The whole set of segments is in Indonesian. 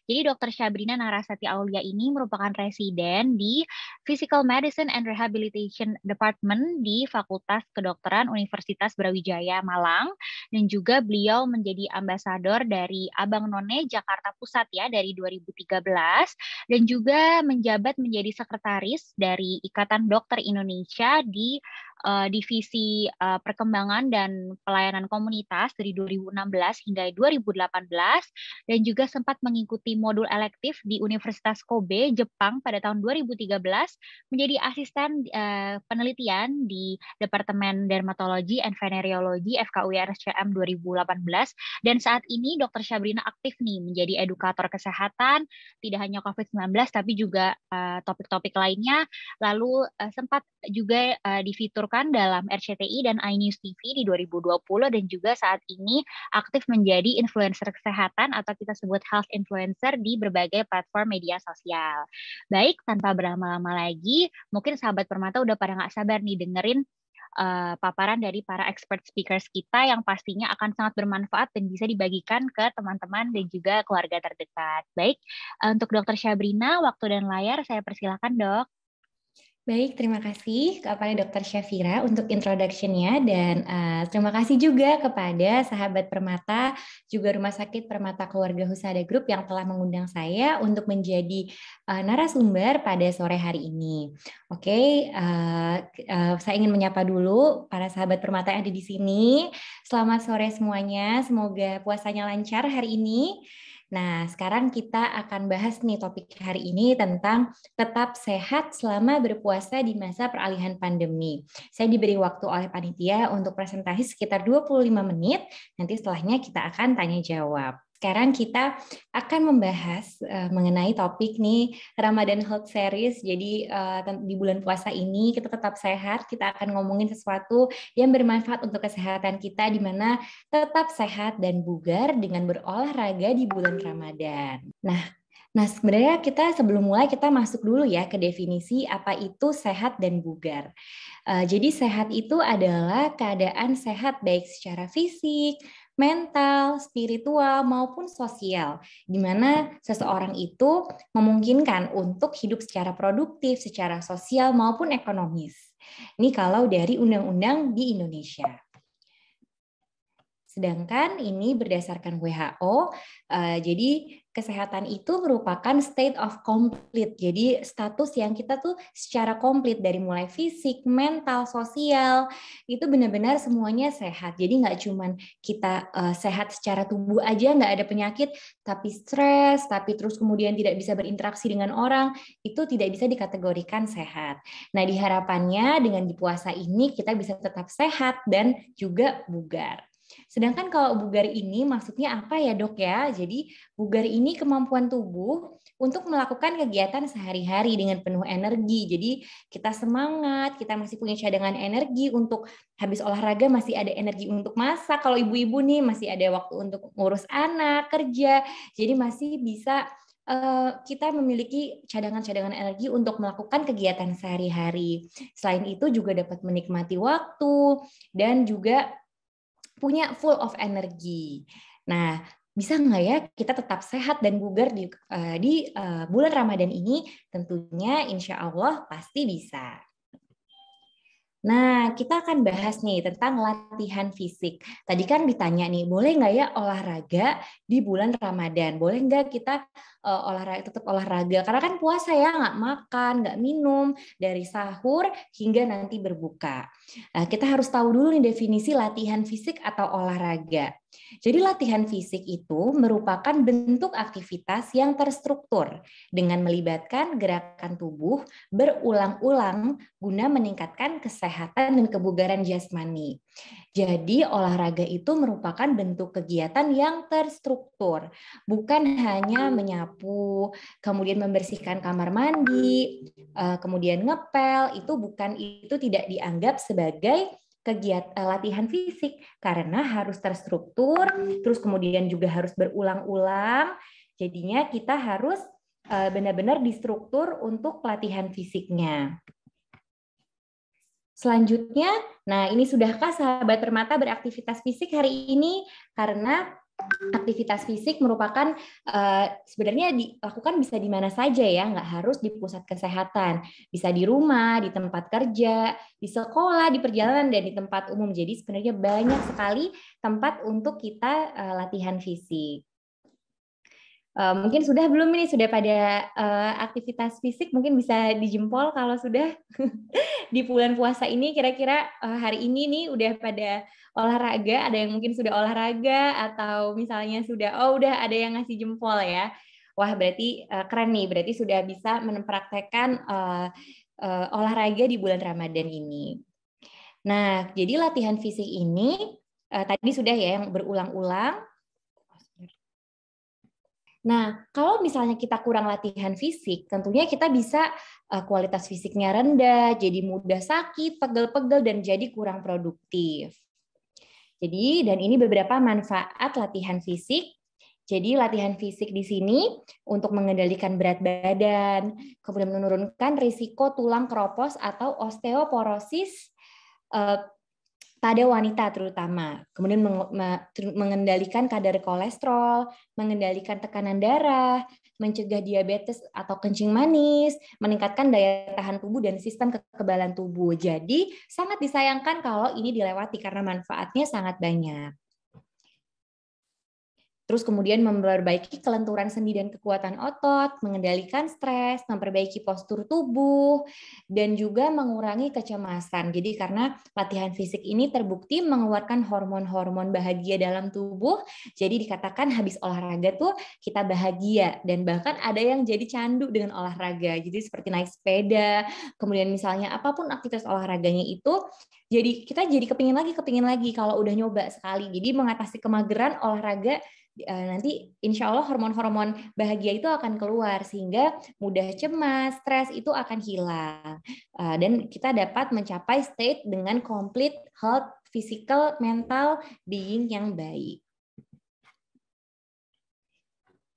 Jadi Dr. Syabrina Narasati Aulia ini merupakan residen di Physical Medicine and Rehabilitation Department di Fakultas Kedokteran Universitas Brawijaya Malang, dan juga beliau menjadi ambasador dari Abang None Jakarta Pusat ya dari 2013, dan juga menjabat menjadi sekretaris dari Ikatan Dokter Indonesia di divisi perkembangan dan pelayanan komunitas dari 2016 hingga 2018, dan juga sempat mengikuti modul elektif di Universitas Kobe, Jepang pada tahun 2013, menjadi asisten penelitian di Departemen Dermatologi and Venereologi FKUI RSCM 2018, dan saat ini Dr. Syabrina aktif nih menjadi edukator kesehatan, tidak hanya COVID-19 tapi juga topik-topik lainnya, lalu sempat juga difiturkan dalam RCTI dan iNews TV di 2020, dan juga saat ini aktif menjadi influencer kesehatan atau kita sebut health influencer di berbagai platform media sosial. Baik, tanpa berlama-lama lagi, mungkin sahabat Permata udah pada nggak sabar nih dengerin paparan dari para expert speakers kita yang pastinya akan sangat bermanfaat dan bisa dibagikan ke teman-teman dan juga keluarga terdekat. Baik, untuk Dr. Syabrina, waktu dan layar saya persilakan, Dok. Baik, terima kasih kepada Dr. Syafira untuk introduction-nya, dan terima kasih juga kepada sahabat Permata, juga Rumah Sakit Permata Keluarga Husada Group yang telah mengundang saya untuk menjadi narasumber pada sore hari ini. Oke, saya ingin menyapa dulu para sahabat Permata yang ada di sini. Selamat sore semuanya, semoga puasanya lancar hari ini. Nah, sekarang kita akan bahas nih topik hari ini tentang tetap sehat selama berpuasa di masa peralihan pandemi. Saya diberi waktu oleh panitia untuk presentasi sekitar 25 menit, nanti setelahnya kita akan tanya jawab. Sekarang kita akan membahas mengenai topik nih Ramadan Health Series. Jadi di bulan puasa ini kita tetap sehat, kita akan ngomongin sesuatu yang bermanfaat untuk kesehatan kita, di mana tetap sehat dan bugar dengan berolahraga di bulan Ramadan. Nah, sebenarnya kita sebelum mulai kita masuk dulu ya ke definisi apa itu sehat dan bugar. Jadi sehat itu adalah keadaan sehat baik secara fisik, mental, spiritual, maupun sosial, di mana seseorang itu memungkinkan untuk hidup secara produktif, secara sosial, maupun ekonomis. Ini kalau dari undang-undang di Indonesia. Sedangkan ini berdasarkan WHO, jadi kesehatan itu merupakan state of complete. Jadi status yang kita tuh secara komplit dari mulai fisik, mental, sosial, itu benar-benar semuanya sehat. Jadi nggak cuman kita sehat secara tubuh aja, nggak ada penyakit, tapi stres, tapi terus kemudian tidak bisa berinteraksi dengan orang, itu tidak bisa dikategorikan sehat. Nah, diharapannya dengan di puasa ini kita bisa tetap sehat dan juga bugar. Sedangkan kalau bugar ini maksudnya apa ya, Dok ya? Jadi bugar ini kemampuan tubuh untuk melakukan kegiatan sehari-hari dengan penuh energi. Jadi kita semangat, kita masih punya cadangan energi untuk habis olahraga, masih ada energi untuk masak. Kalau ibu-ibu nih masih ada waktu untuk ngurus anak, kerja. Jadi masih bisa kita memiliki cadangan-cadangan energi untuk melakukan kegiatan sehari-hari. Selain itu juga dapat menikmati waktu dan juga punya full of energi. Nah, bisa nggak ya kita tetap sehat dan bugar di bulan Ramadan ini? Tentunya insya Allah pasti bisa. Nah, kita akan bahas nih tentang latihan fisik. Tadi kan ditanya nih, boleh nggak ya olahraga di bulan Ramadan? Boleh nggak kita tetap olahraga? Karena kan puasa ya, nggak makan, nggak minum, dari sahur hingga nanti berbuka. Kita harus tahu dulu nih definisi latihan fisik atau olahraga. Jadi latihan fisik itu merupakan bentuk aktivitas yang terstruktur dengan melibatkan gerakan tubuh berulang-ulang guna meningkatkan kesehatan dan kebugaran jasmani. Jadi olahraga itu merupakan bentuk kegiatan yang terstruktur, bukan hanya menyapu, kemudian membersihkan kamar mandi, kemudian ngepel, itu tidak dianggap sebagai kegiatan latihan fisik karena harus terstruktur, terus kemudian juga harus berulang-ulang. Jadinya kita harus benar-benar distruktur untuk latihan fisiknya. Selanjutnya, nah ini sudahkah sahabat Permata beraktivitas fisik hari ini? Karena aktivitas fisik merupakan sebenarnya dilakukan bisa di mana saja ya, nggak harus di pusat kesehatan, bisa di rumah, di tempat kerja, di sekolah, di perjalanan, dan di tempat umum. Jadi sebenarnya banyak sekali tempat untuk kita latihan fisik. Mungkin sudah belum ini, sudah pada aktivitas fisik, mungkin bisa dijempol kalau sudah di bulan puasa ini. Kira-kira hari ini nih udah pada olahraga, ada yang mungkin sudah olahraga atau misalnya udah ada yang ngasih jempol ya. Wah, berarti keren nih, berarti sudah bisa mempraktekkan olahraga di bulan Ramadan ini. Nah, jadi latihan fisik ini tadi sudah ya yang berulang-ulang. Nah, kalau misalnya kita kurang latihan fisik, tentunya kita bisa kualitas fisiknya rendah, jadi mudah sakit, pegel-pegel, dan jadi kurang produktif. Jadi, dan ini beberapa manfaat latihan fisik. Jadi, latihan fisik di sini untuk mengendalikan berat badan, kemudian menurunkan risiko tulang keropos atau osteoporosis pada wanita terutama, kemudian mengendalikan kadar kolesterol, mengendalikan tekanan darah, mencegah diabetes atau kencing manis, meningkatkan daya tahan tubuh dan sistem kekebalan tubuh. Jadi sangat disayangkan kalau ini dilewati karena manfaatnya sangat banyak. Terus kemudian memperbaiki kelenturan sendi dan kekuatan otot, mengendalikan stres, memperbaiki postur tubuh, dan juga mengurangi kecemasan. Jadi karena latihan fisik ini terbukti mengeluarkan hormon-hormon bahagia dalam tubuh, jadi dikatakan habis olahraga tuh kita bahagia, dan bahkan ada yang jadi candu dengan olahraga. Jadi seperti naik sepeda, kemudian misalnya apapun aktivitas olahraganya itu, jadi kita jadi kepingin lagi kalau udah nyoba sekali. Jadi mengatasi kemageran olahraga, nanti insya Allah hormon-hormon bahagia itu akan keluar sehingga mudah cemas, stres itu akan hilang, dan kita dapat mencapai state dengan complete health, physical, mental being yang baik.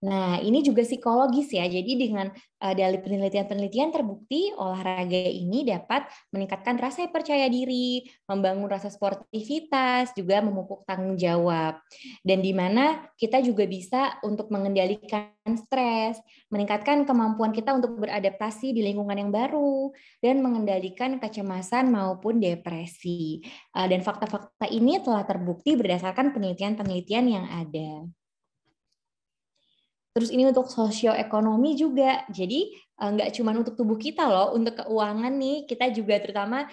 Nah, ini juga psikologis ya. Jadi dengan dari penelitian-penelitian terbukti olahraga ini dapat meningkatkan rasa percaya diri, membangun rasa sportivitas, juga memupuk tanggung jawab. Dan di mana kita juga bisa untuk mengendalikan stres, meningkatkan kemampuan kita untuk beradaptasi di lingkungan yang baru, dan mengendalikan kecemasan maupun depresi. Dan fakta-fakta ini telah terbukti berdasarkan penelitian-penelitian yang ada. Terus ini untuk sosioekonomi juga. Jadi nggak cuma untuk tubuh kita loh, untuk keuangan nih kita juga terutama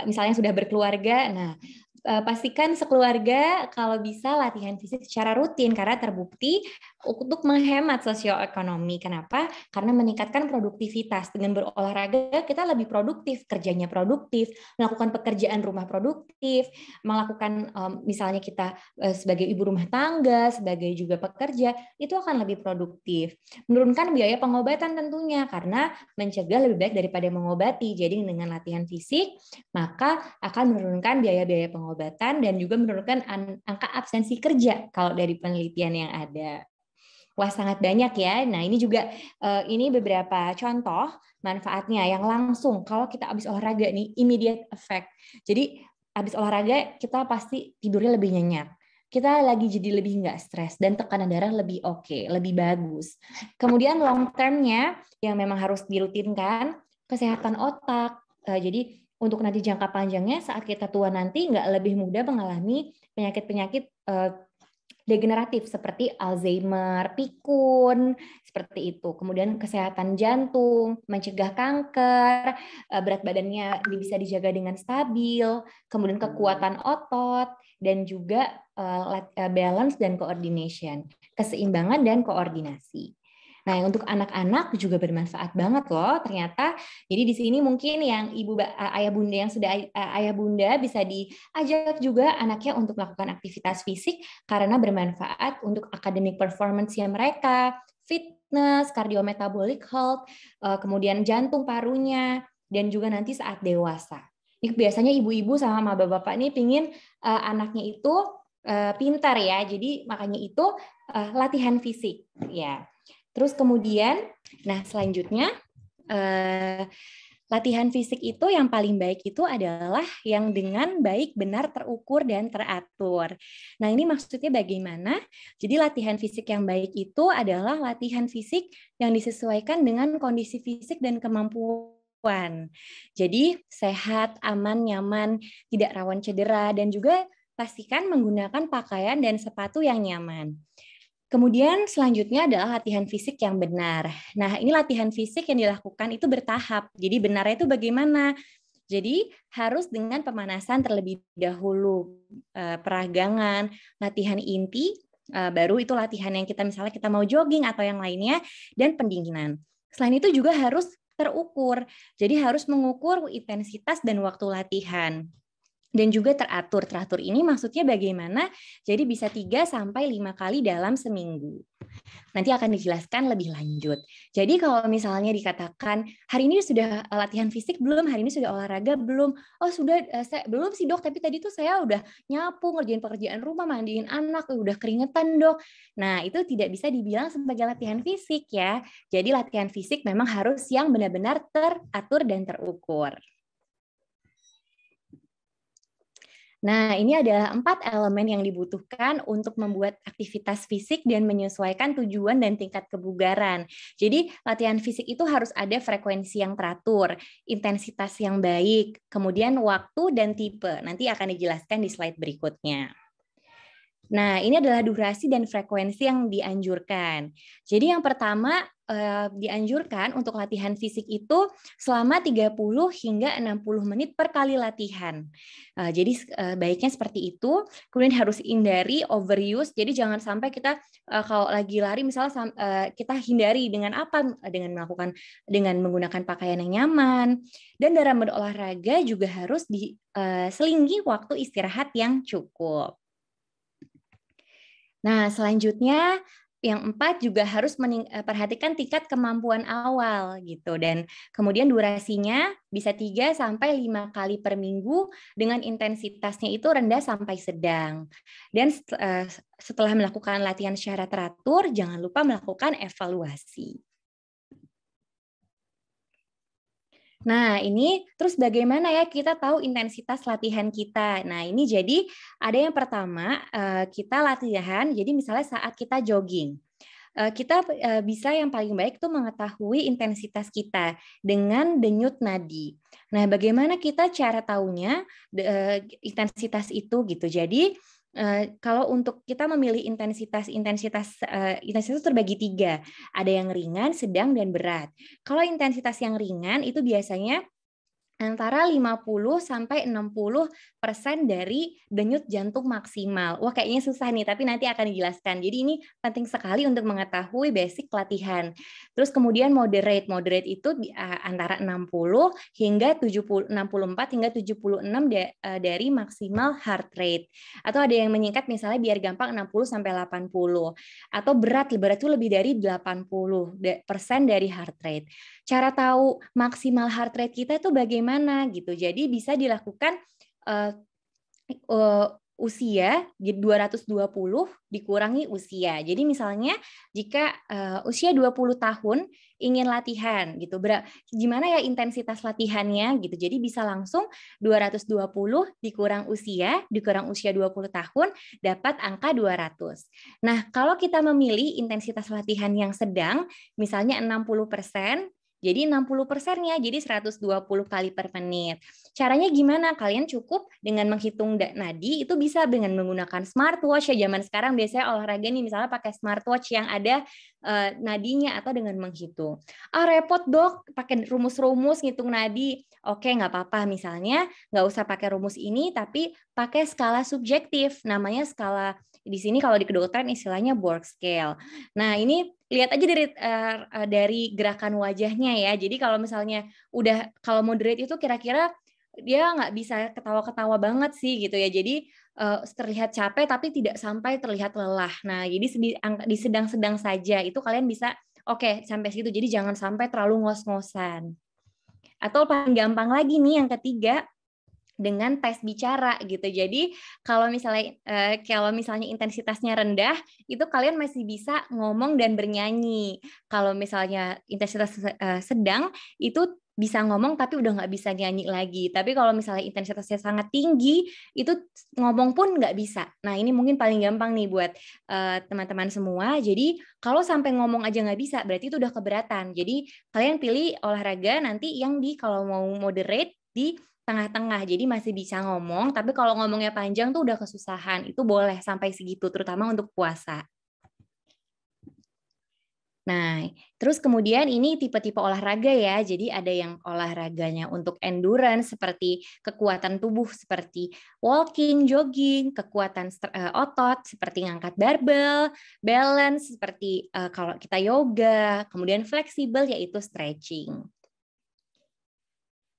misalnya sudah berkeluarga. Nah, pastikan sekeluarga kalau bisa latihan fisik secara rutin karena terbukti untuk menghemat sosioekonomi. Kenapa? Karena meningkatkan produktivitas. Dengan berolahraga kita lebih produktif, kerjanya produktif, melakukan pekerjaan rumah produktif, melakukan misalnya kita sebagai ibu rumah tangga, sebagai juga pekerja, itu akan lebih produktif. Menurunkan biaya pengobatan tentunya karena mencegah lebih baik daripada mengobati. Jadi dengan latihan fisik maka akan menurunkan biaya-biaya pengobatan dan juga menurunkan angka absensi kerja kalau dari penelitian yang ada. Wah, sangat banyak ya. Nah, ini juga ini beberapa contoh manfaatnya yang langsung kalau kita habis olahraga nih, immediate effect. Jadi habis olahraga kita pasti tidurnya lebih nyenyak. Kita lagi jadi lebih nggak stres dan tekanan darah lebih oke, lebih bagus. Kemudian long term-nya yang memang harus dirutinkan, kesehatan otak. Jadi untuk nanti jangka panjangnya saat kita tua nanti nggak lebih mudah mengalami penyakit-penyakit degeneratif seperti Alzheimer, pikun, seperti itu. Kemudian kesehatan jantung, mencegah kanker, berat badannya bisa dijaga dengan stabil, kemudian kekuatan otot, dan juga balance dan coordination, keseimbangan dan koordinasi. Nah, untuk anak-anak juga bermanfaat banget loh ternyata. Jadi di sini mungkin yang ayah bunda yang sudah ayah bunda bisa diajak juga anaknya untuk melakukan aktivitas fisik karena bermanfaat untuk academic performance-nya mereka, fitness, cardiometabolic health, kemudian jantung parunya, dan juga nanti saat dewasa. Ini biasanya ibu-ibu sama bapak-bapak ini pingin anaknya itu pintar ya, jadi makanya itu latihan fisik ya. Terus kemudian, nah selanjutnya Latihan fisik itu yang paling baik itu adalah yang dengan baik, benar, terukur, dan teratur. Nah, ini maksudnya bagaimana? Jadi latihan fisik yang baik itu adalah latihan fisik yang disesuaikan dengan kondisi fisik dan kemampuan. Jadi sehat, aman, nyaman, tidak rawan cedera, dan juga pastikan menggunakan pakaian dan sepatu yang nyaman. Kemudian selanjutnya adalah latihan fisik yang benar. Nah, ini latihan fisik yang dilakukan itu bertahap. Jadi benarnya itu bagaimana? Jadi harus dengan pemanasan terlebih dahulu, peragangan, latihan inti, baru itu latihan yang misalnya kita mau jogging atau yang lainnya, dan pendinginan. Selain itu juga harus terukur. Jadi harus mengukur intensitas dan waktu latihan. Dan juga teratur. Teratur ini maksudnya bagaimana? Jadi bisa 3-5 kali dalam seminggu. Nanti akan dijelaskan lebih lanjut. Jadi kalau misalnya dikatakan, hari ini sudah latihan fisik belum? Hari ini sudah olahraga belum? Oh sudah, belum sih dok, tapi tadi tuh saya udah nyapu, ngerjain pekerjaan rumah, mandiin anak, udah keringetan dok. Nah itu tidak bisa dibilang sebagai latihan fisik ya. Jadi latihan fisik memang harus yang benar-benar teratur dan terukur. Nah, ini adalah 4 elemen yang dibutuhkan untuk membuat aktivitas fisik dan menyesuaikan tujuan dan tingkat kebugaran. Jadi, latihan fisik itu harus ada frekuensi yang teratur, intensitas yang baik, kemudian waktu dan tipe. Nanti akan dijelaskan di slide berikutnya. Nah, ini adalah durasi dan frekuensi yang dianjurkan. Jadi yang pertama dianjurkan untuk latihan fisik itu selama 30 hingga 60 menit per kali latihan. Jadi baiknya seperti itu. Kemudian harus hindari overuse. Jadi jangan sampai kita kalau lagi lari misalnya kita hindari dengan apa? Dengan menggunakan pakaian yang nyaman. Dan dalam berolahraga juga harus diselingi waktu istirahat yang cukup. Nah, selanjutnya yang 4 juga harus perhatikan tingkat kemampuan awal gitu, dan kemudian durasinya bisa 3-5 kali per minggu dengan intensitasnya itu rendah sampai sedang. Dan setelah melakukan latihan secara teratur, jangan lupa melakukan evaluasi. Nah, ini terus bagaimana ya kita tahu intensitas latihan kita? Nah, ini jadi ada yang pertama, kita latihan, jadi misalnya saat kita jogging. Kita bisa yang paling baik itu mengetahui intensitas kita dengan denyut nadi. Nah, bagaimana kita cara tahunya intensitas itu gitu. Jadi, kalau untuk kita memilih intensitas terbagi 3, ada yang ringan, sedang, dan berat. Kalau intensitas yang ringan itu biasanya antara 50-60% dari denyut jantung maksimal. Wah, kayaknya susah nih, tapi nanti akan dijelaskan. Jadi ini penting sekali untuk mengetahui basic latihan. Terus kemudian moderate. Moderate itu antara 64 hingga 76 dari maksimal heart rate. Atau ada yang menyingkat misalnya biar gampang 60-80. Atau berat itu lebih dari 80% dari heart rate. Cara tahu maksimal heart rate kita itu bagaimana gitu. Jadi bisa dilakukan usia 220 dikurangi usia. Jadi misalnya jika usia 20 tahun ingin latihan gitu. Gimana ya intensitas latihannya gitu. Jadi bisa langsung 220 dikurang usia 20 tahun dapat angka 200. Nah, kalau kita memilih intensitas latihan yang sedang, misalnya 60%, jadi 60%-nya, jadi 120 kali per menit. Caranya gimana? Kalian cukup dengan menghitung nadi, itu bisa dengan menggunakan smartwatch ya. Zaman sekarang biasanya olahraga nih, misalnya pakai smartwatch yang ada nadinya atau dengan menghitung. Repot dok, pakai rumus-rumus ngitung nadi. Oke, nggak apa-apa. Misalnya nggak usah pakai rumus ini, tapi pakai skala subjektif. Namanya skala, di sini kalau di kedokteran istilahnya Borg scale. Nah, ini lihat aja dari gerakan wajahnya ya. Jadi kalau misalnya kalau moderate itu kira-kira dia nggak bisa ketawa-ketawa banget sih gitu ya. Jadi terlihat capek tapi tidak sampai terlihat lelah. Nah, jadi di sedang-sedang saja itu kalian bisa oke, sampai situ. Jadi jangan sampai terlalu ngos-ngosan. Atau paling gampang lagi nih yang ketiga, dengan tes bicara gitu. Jadi kalau misalnya intensitasnya rendah, itu kalian masih bisa ngomong dan bernyanyi. Kalau misalnya intensitas sedang, itu bisa ngomong tapi udah nggak bisa nyanyi lagi. Tapi kalau misalnya intensitasnya sangat tinggi, itu ngomong pun nggak bisa. Nah, ini mungkin paling gampang nih buat teman-teman semua. Jadi kalau sampai ngomong aja nggak bisa, berarti itu udah keberatan. Jadi kalian pilih olahraga nanti yang kalau mau moderate di tengah-tengah, jadi masih bisa ngomong, tapi kalau ngomongnya panjang tuh udah kesusahan, itu boleh sampai segitu, terutama untuk puasa. Nah, terus kemudian ini tipe-tipe olahraga ya, jadi ada yang olahraganya untuk endurance seperti kekuatan tubuh seperti walking, jogging, kekuatan otot seperti ngangkat barbel, balance seperti kalau kita yoga, kemudian fleksibel yaitu stretching.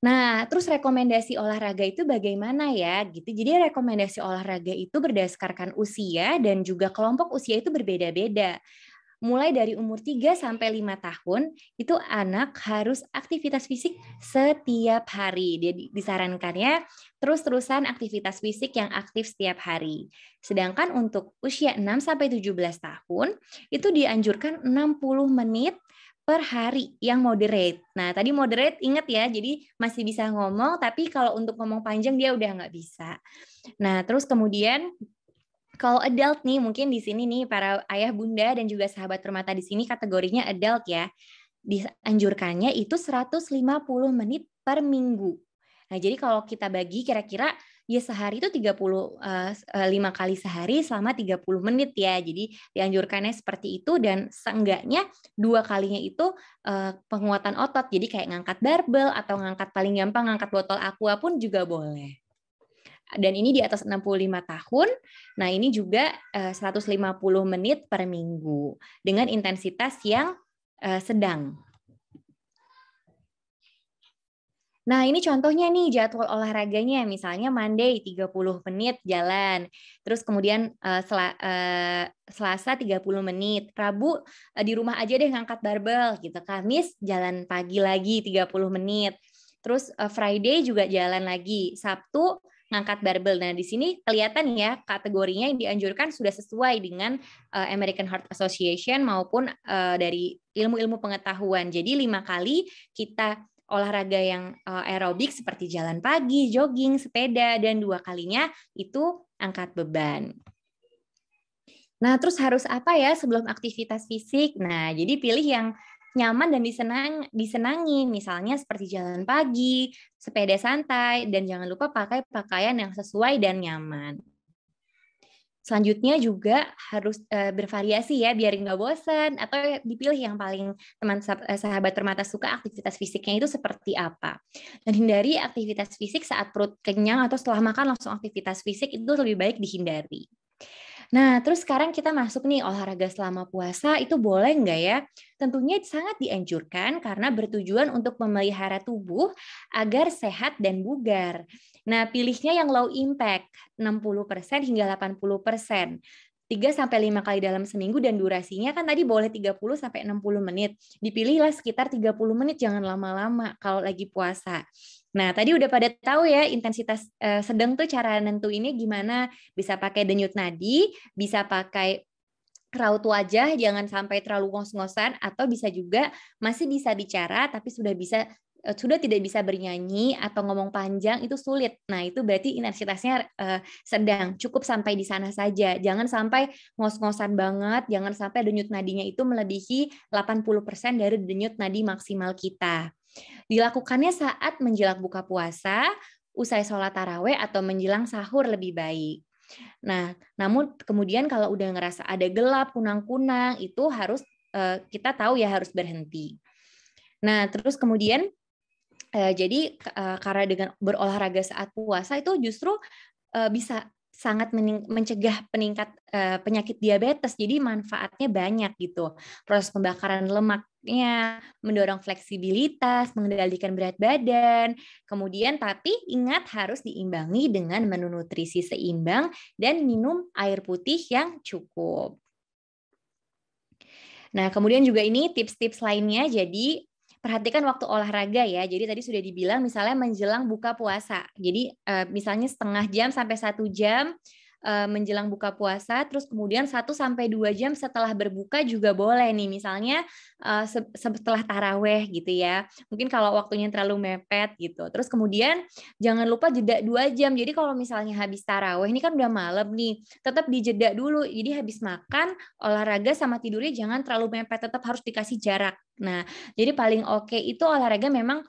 Nah, terus rekomendasi olahraga itu bagaimana ya? Gitu. Jadi rekomendasi olahraga itu berdasarkan usia dan juga kelompok usia itu berbeda-beda. Mulai dari umur 3 sampai 5 tahun, itu anak harus aktivitas fisik setiap hari. Jadi disarankannya terus-terusan aktivitas fisik yang aktif setiap hari. Sedangkan untuk usia 6 sampai 17 tahun, itu dianjurkan 60 menit per hari yang moderate. Nah, tadi moderate ingat ya, jadi masih bisa ngomong, tapi kalau untuk ngomong panjang dia udah nggak bisa. Nah, terus kemudian kalau adult nih, mungkin di sini nih para ayah bunda dan juga sahabat permata di sini kategorinya adult ya. Dianjurkannya itu 150 menit per minggu. Nah, jadi kalau kita bagi kira-kira ya sehari itu 5 kali sehari selama 30 menit ya. Jadi dianjurkannya seperti itu dan seenggaknya 2 kalinya itu penguatan otot. Jadi kayak ngangkat barbel atau ngangkat paling gampang ngangkat botol aqua pun juga boleh. Dan ini di atas 65 tahun. Nah, ini juga 150 menit per minggu dengan intensitas yang sedang. Nah, ini contohnya nih jadwal olahraganya. Misalnya Monday 30 menit jalan. Terus kemudian Selasa 30 menit. Rabu di rumah aja deh ngangkat barbel gitu. Kamis jalan pagi lagi 30 menit. Terus Friday juga jalan lagi. Sabtu ngangkat barbel. Nah, di sini kelihatan ya kategorinya yang dianjurkan sudah sesuai dengan American Heart Association maupun dari ilmu-ilmu pengetahuan. Jadi 5 kali kita olahraga yang aerobik seperti jalan pagi, jogging, sepeda, dan 2 kalinya itu angkat beban. Nah, terus harus apa ya sebelum aktivitas fisik? Nah, jadi pilih yang nyaman dan disenangi, misalnya seperti jalan pagi, sepeda santai, dan jangan lupa pakai pakaian yang sesuai dan nyaman. Selanjutnya juga harus bervariasi ya, biar nggak bosan, atau dipilih yang paling sahabat permata suka aktivitas fisiknya itu seperti apa. Dan hindari aktivitas fisik saat perut kenyang atau setelah makan langsung aktivitas fisik, itu lebih baik dihindari. Nah, terus sekarang kita masuk nih olahraga selama puasa, itu boleh nggak ya? Tentunya sangat dianjurkan karena bertujuan untuk memelihara tubuh agar sehat dan bugar. Nah, pilihnya yang low impact, 60% hingga 80%. 3-5 kali dalam seminggu dan durasinya kan tadi boleh 30-60 menit. Dipilihlah sekitar 30 menit, jangan lama-lama kalau lagi puasa. Nah, tadi udah pada tahu ya intensitas sedang tuh cara nentuinnya gimana. Bisa pakai denyut nadi, bisa pakai raut wajah, jangan sampai terlalu ngos-ngosan, atau bisa juga masih bisa bicara tapi sudah tidak bisa bernyanyi atau ngomong panjang itu sulit. Nah, itu berarti intensitasnya sedang, cukup sampai di sana saja. Jangan sampai ngos-ngosan banget, jangan sampai denyut nadinya itu melebihi 80% dari denyut nadi maksimal kita. Dilakukannya saat menjelang buka puasa, usai sholat tarawih atau menjelang sahur lebih baik. Nah, namun kemudian kalau udah ngerasa ada gelap, kunang-kunang, itu harus kita tahu ya harus berhenti. Nah, terus kemudian jadi karena dengan berolahraga saat puasa itu justru bisa sangat mencegah penyakit diabetes. Jadi manfaatnya banyak gitu. Proses pembakaran lemaknya, mendorong fleksibilitas, mengendalikan berat badan. Kemudian tapi ingat harus diimbangi dengan menu nutrisi seimbang dan minum air putih yang cukup. Nah, kemudian juga ini tips-tips lainnya. Jadi perhatikan waktu olahraga ya. Jadi tadi sudah dibilang misalnya menjelang buka puasa. Jadi misalnya setengah jam sampai 1 jam menjelang buka puasa, terus kemudian 1 sampai 2 jam setelah berbuka juga boleh nih, misalnya setelah taraweh gitu ya. Mungkin kalau waktunya terlalu mepet gitu. Terus kemudian jangan lupa jeda 2 jam. Jadi kalau misalnya habis taraweh, ini kan udah malam nih, tetap dijeda dulu. Jadi habis makan, olahraga sama tidurnya jangan terlalu mepet, tetap harus dikasih jarak. Nah, jadi paling oke itu olahraga memang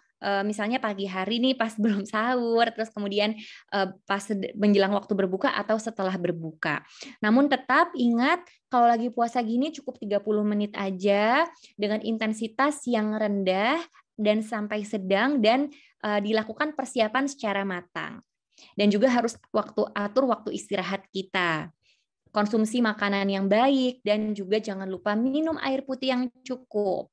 misalnya pagi hari nih pas belum sahur, terus kemudian pas menjelang waktu berbuka atau setelah berbuka. Namun tetap ingat kalau lagi puasa gini cukup 30 menit aja dengan intensitas yang rendah dan sampai sedang dan dilakukan persiapan secara matang. Dan juga harus atur waktu istirahat kita. Konsumsi makanan yang baik dan juga jangan lupa minum air putih yang cukup.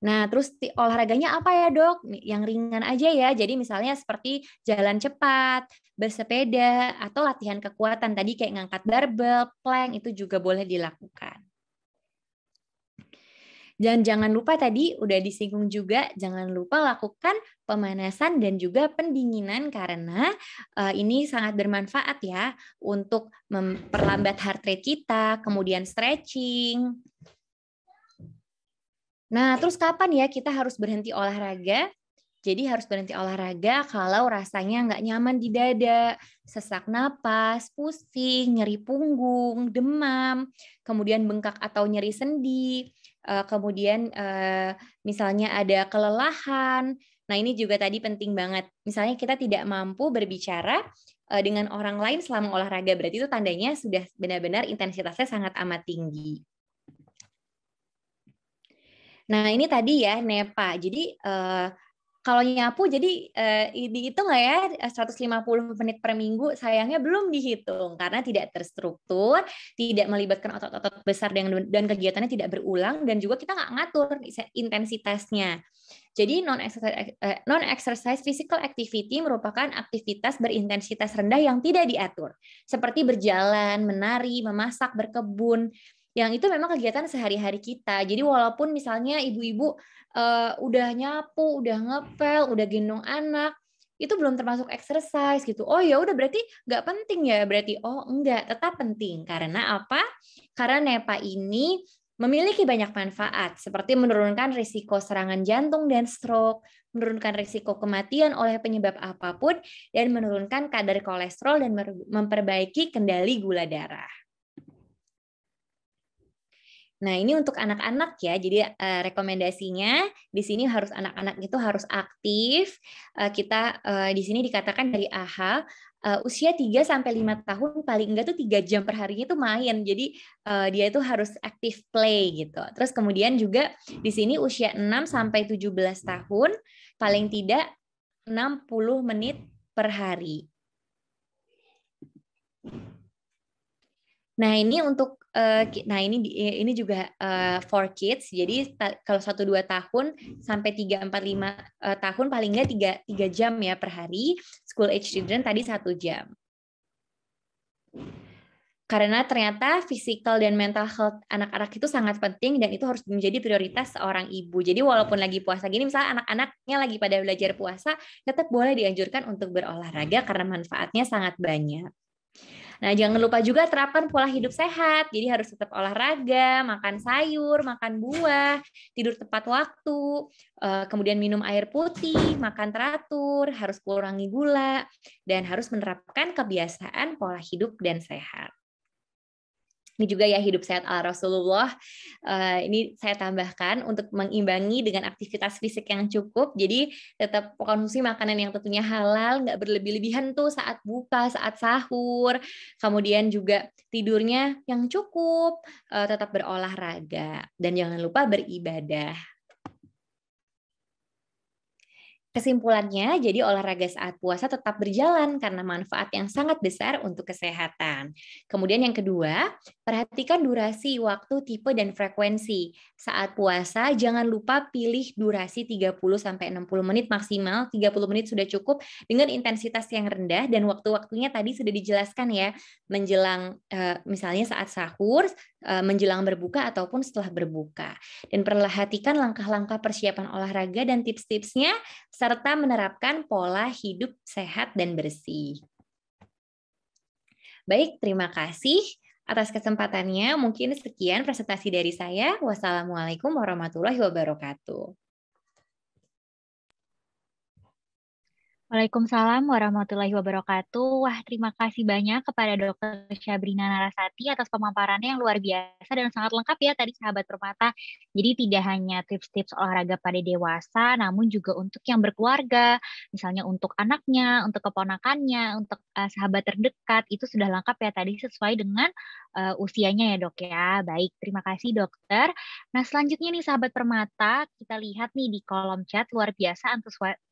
Nah, terus olahraganya apa ya, Dok? Yang ringan aja ya. Jadi misalnya seperti jalan cepat, bersepeda, atau latihan kekuatan. Tadi kayak ngangkat barbel, plank, itu juga boleh dilakukan. Dan jangan lupa tadi udah disinggung juga, jangan lupa lakukan pemanasan dan juga pendinginan karena ini sangat bermanfaat ya untuk memperlambat heart rate kita, kemudian stretching. Nah, terus kapan ya kita harus berhenti olahraga? Jadi harus berhenti olahraga kalau rasanya nggak nyaman di dada, sesak napas, pusing, nyeri punggung, demam, kemudian bengkak atau nyeri sendi, kemudian misalnya ada kelelahan. Nah, ini juga tadi penting banget. Misalnya kita tidak mampu berbicara dengan orang lain selama olahraga, berarti itu tandanya sudah benar-benar intensitasnya sangat amat tinggi. Nah, ini tadi ya NEPA. Jadi kalau nyapu jadi dihitung nggak ya 150 menit per minggu? Sayangnya belum dihitung karena tidak terstruktur, tidak melibatkan otot-otot besar dan kegiatannya tidak berulang dan juga kita nggak ngatur intensitasnya. Jadi non-exercise physical activity merupakan aktivitas berintensitas rendah yang tidak diatur, seperti berjalan, menari, memasak, berkebun. Yang itu memang kegiatan sehari-hari kita. Jadi walaupun misalnya ibu-ibu udah nyapu, udah ngepel, udah gendong anak, itu belum termasuk exercise gitu. Oh ya udah berarti nggak penting ya berarti. Oh enggak, tetap penting. Karena apa? Karena NEPA ini memiliki banyak manfaat seperti menurunkan risiko serangan jantung dan stroke, menurunkan risiko kematian oleh penyebab apapun, dan menurunkan kadar kolesterol dan memperbaiki kendali gula darah. Nah, ini untuk anak-anak ya. Jadi rekomendasinya di sini harus anak-anak itu harus aktif. Kita di sini dikatakan dari AHA usia 3 sampai 5 tahun paling enggak tuh 3 jam per harinya itu main. Jadi dia itu harus active play gitu. Terus kemudian juga di sini usia 6 sampai 17 tahun paling tidak 60 menit per hari. Nah, ini untuk ini juga for kids. Jadi kalau 1-2 tahun sampai 3-4-5 tahun paling nggak 3 jam ya per hari. School age children tadi 1 jam. Karena ternyata physical dan mental health anak-anak itu sangat penting dan itu harus menjadi prioritas seorang ibu. Jadi walaupun lagi puasa gini, misalnya anak-anaknya lagi pada belajar puasa, tetap boleh dianjurkan untuk berolahraga karena manfaatnya sangat banyak. Nah, jangan lupa juga terapkan pola hidup sehat. Jadi harus tetap olahraga, makan sayur, makan buah, tidur tepat waktu, kemudian minum air putih, makan teratur, harus kurangi gula, dan harus menerapkan kebiasaan pola hidup dan sehat. Ini juga ya hidup sehat ala Rasulullah. Ini saya tambahkan untuk mengimbangi dengan aktivitas fisik yang cukup. Jadi tetap konsumsi makanan yang tentunya halal, nggak berlebih-lebihan tuh saat buka, saat sahur. Kemudian juga tidurnya yang cukup, tetap berolahraga. Dan jangan lupa beribadah. Kesimpulannya, jadi olahraga saat puasa tetap berjalan karena manfaat yang sangat besar untuk kesehatan. Kemudian yang kedua, perhatikan durasi, waktu, tipe, dan frekuensi. Saat puasa, jangan lupa pilih durasi 30-60 menit maksimal, 30 menit sudah cukup dengan intensitas yang rendah dan waktu-waktunya tadi sudah dijelaskan ya, menjelang misalnya saat sahur, menjelang berbuka ataupun setelah berbuka. Dan perhatikan langkah-langkah persiapan olahraga dan tips-tipsnya serta menerapkan pola hidup sehat dan bersih. Baik, terima kasih atas kesempatannya. Mungkin sekian presentasi dari saya. Wassalamualaikum warahmatullahi wabarakatuh. Waalaikumsalam warahmatullahi wabarakatuh. Wah, terima kasih banyak kepada Dr. Syabrina Narasati atas pemaparannya yang luar biasa dan sangat lengkap ya tadi sahabat permata. Jadi tidak hanya tips-tips olahraga pada dewasa, namun juga untuk yang berkeluarga, misalnya untuk anaknya, untuk keponakannya, untuk sahabat terdekat, itu sudah lengkap ya tadi sesuai dengan usianya ya dok ya. Baik, terima kasih dokter. Nah selanjutnya nih sahabat permata, kita lihat nih di kolom chat luar biasa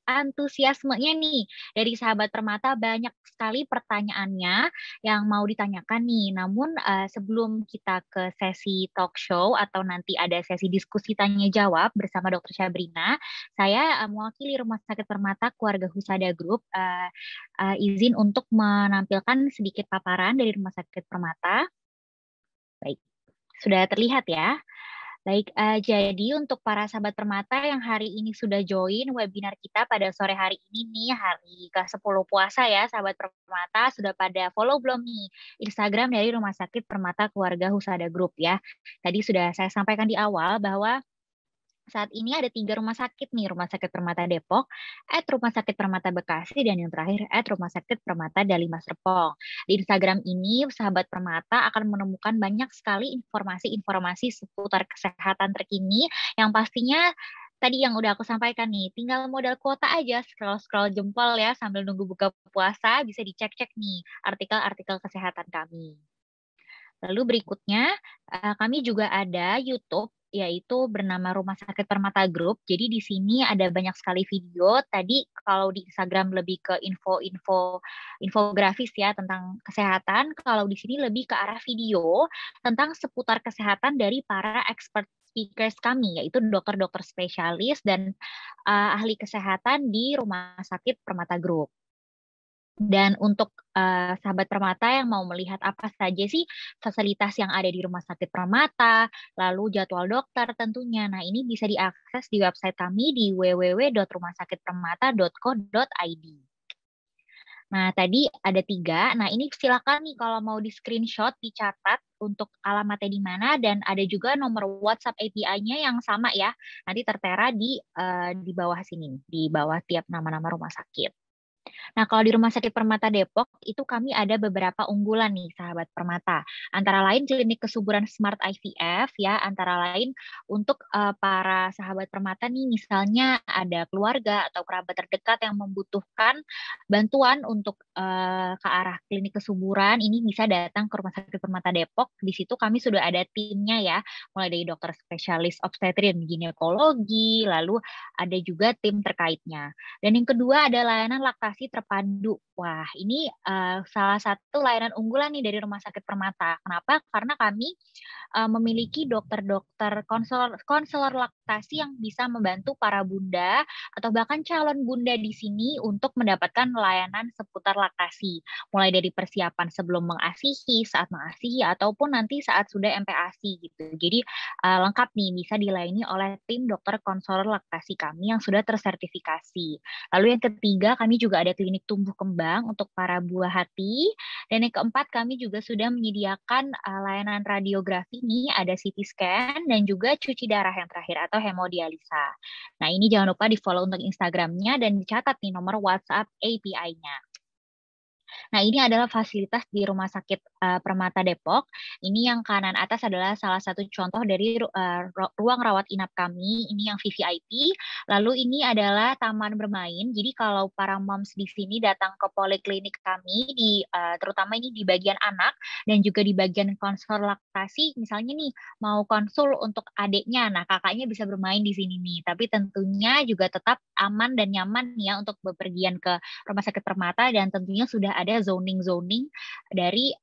antusiasmenya nih dari sahabat permata banyak sekali pertanyaannya yang mau ditanyakan nih. Namun sebelum kita ke sesi talk show atau nanti ada sesi diskusi tanya jawab bersama Dr. Syabrina, saya mewakili Rumah Sakit Permata Keluarga Husada Group izin untuk menampilkan sedikit paparan dari Rumah Sakit Permata. Baik, sudah terlihat ya. Baik, jadi untuk para sahabat permata yang hari ini sudah join webinar kita pada sore hari ini nih, hari ke-10 puasa ya, sahabat permata, sudah pada follow belum nih Instagram dari Rumah Sakit Permata Keluarga Husada Group ya. Tadi sudah saya sampaikan di awal bahwa saat ini ada 3 rumah sakit nih, Rumah Sakit Permata Depok, Rumah Sakit Permata Bekasi, dan yang terakhir Rumah Sakit Permata Dali Serpong. Di Instagram ini, sahabat permata akan menemukan banyak sekali informasi-informasi seputar kesehatan terkini yang pastinya tadi yang udah aku sampaikan nih, tinggal modal kuota aja, scroll-scroll jempol ya sambil nunggu buka puasa, bisa dicek-cek nih artikel-artikel kesehatan kami. Lalu berikutnya, kami juga ada YouTube, yaitu bernama Rumah Sakit Permata Group. Jadi di sini ada banyak sekali video. Tadi kalau di Instagram lebih ke infografis ya tentang kesehatan. Kalau di sini lebih ke arah video tentang seputar kesehatan dari para expert speakers kami, yaitu dokter-dokter spesialis dan ahli kesehatan di Rumah Sakit Permata Group. Dan untuk sahabat permata yang mau melihat apa saja sih fasilitas yang ada di Rumah Sakit Permata, lalu jadwal dokter tentunya. Nah, ini bisa diakses di website kami di www.rumahsakitpermata.co.id. Nah, tadi ada 3. Nah, ini silakan nih kalau mau di screenshot, dicatat untuk alamatnya di mana, dan ada juga nomor WhatsApp API-nya yang sama ya. Nanti tertera di bawah sini, di bawah tiap nama-nama rumah sakit. Nah, kalau di Rumah Sakit Permata Depok, itu kami ada beberapa unggulan nih, sahabat permata. Antara lain klinik kesuburan Smart IVF ya, antara lain untuk para sahabat permata nih, misalnya ada keluarga atau kerabat terdekat yang membutuhkan bantuan untuk ke arah klinik kesuburan, ini bisa datang ke Rumah Sakit Permata Depok. Di situ kami sudah ada timnya ya, mulai dari dokter spesialis obstetrin, ginekologi, lalu ada juga tim terkaitnya. Dan yang kedua ada layanan laktasi terpadu. Wah, ini salah satu layanan unggulan nih dari Rumah Sakit Permata. Kenapa? Karena kami memiliki dokter-dokter konselor laktasi yang bisa membantu para bunda atau bahkan calon bunda di sini untuk mendapatkan layanan seputar laktasi. Mulai dari persiapan sebelum mengasihi, saat mengasihi, ataupun nanti saat sudah MPASI gitu. Jadi lengkap nih, bisa dilayani oleh tim dokter konselor laktasi kami yang sudah tersertifikasi. Lalu yang ketiga, kami juga ada klinik tumbuh kembang untuk para buah hati. Dan yang keempat, kami juga sudah menyediakan layanan radiografi nih, ada CT scan dan juga cuci darah yang terakhir atau hemodialisa. Nah, ini jangan lupa di-follow untuk Instagramnya dan dicatat nih nomor WhatsApp API-nya. Nah, ini adalah fasilitas di Rumah Sakit Permata Depok. Ini yang kanan atas adalah salah satu contoh dari ruang rawat inap kami, ini yang VVIP. Lalu ini adalah taman bermain. Jadi kalau para moms di sini datang ke poliklinik kami terutama ini di bagian anak dan juga di bagian konsul laktasi, misalnya nih mau konsul untuk adiknya, nah kakaknya bisa bermain di sini nih. Tapi tentunya juga tetap aman dan nyaman ya untuk bepergian ke Rumah Sakit Permata dan tentunya sudah ada zoning-zoning dari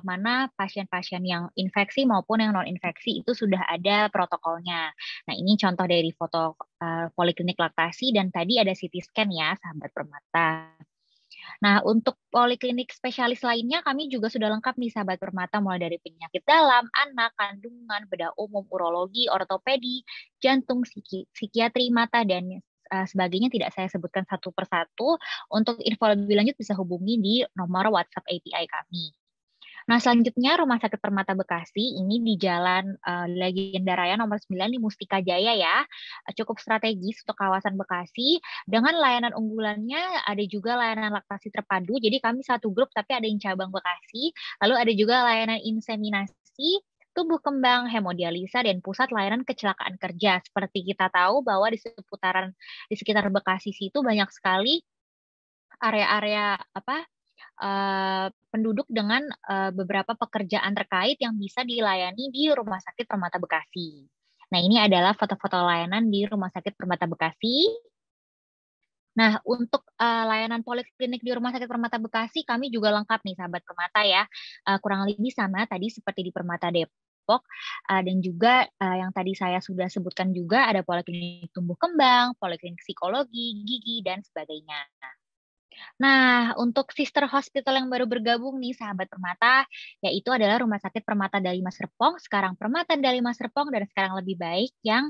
mana pasien-pasien yang infeksi maupun yang non-infeksi itu sudah ada protokolnya. Nah, ini contoh dari foto poliklinik laktasi dan tadi ada CT scan ya, sahabat Permata. Nah, untuk poliklinik spesialis lainnya kami juga sudah lengkap nih sahabat Permata mulai dari penyakit dalam, anak, kandungan, bedah umum, urologi, ortopedi, jantung, psikiatri, mata dan sebagainya tidak saya sebutkan satu persatu. Untuk info lebih lanjut bisa hubungi di nomor WhatsApp API kami. Nah, selanjutnya Rumah Sakit Permata Bekasi ini di Jalan Legenda Raya nomor 9 di Mustika Jaya ya. Cukup strategis untuk kawasan Bekasi dengan layanan unggulannya ada juga layanan laktasi terpadu. Jadi kami satu grup tapi ada yang cabang Bekasi. Lalu ada juga layanan inseminasi, tumbuh kembang, hemodialisa dan pusat layanan kecelakaan kerja. Seperti kita tahu bahwa di sekitar Bekasi situ banyak sekali area-area penduduk dengan beberapa pekerjaan terkait yang bisa dilayani di Rumah Sakit Permata Bekasi. Nah, ini adalah foto-foto layanan di Rumah Sakit Permata Bekasi. Nah, untuk layanan poliklinik di Rumah Sakit Permata Bekasi kami juga lengkap nih sahabat Permata ya. Kurang lebih sama tadi seperti di Permata Depok, dan juga yang tadi saya sudah sebutkan juga ada poliklinik tumbuh kembang, poliklinik psikologi, gigi, dan sebagainya. Nah, untuk sister hospital yang baru bergabung nih sahabat Permata, yaitu adalah Rumah Sakit Permata Dalima Serpong, sekarang Permata Dalima Serpong, dan sekarang lebih baik yang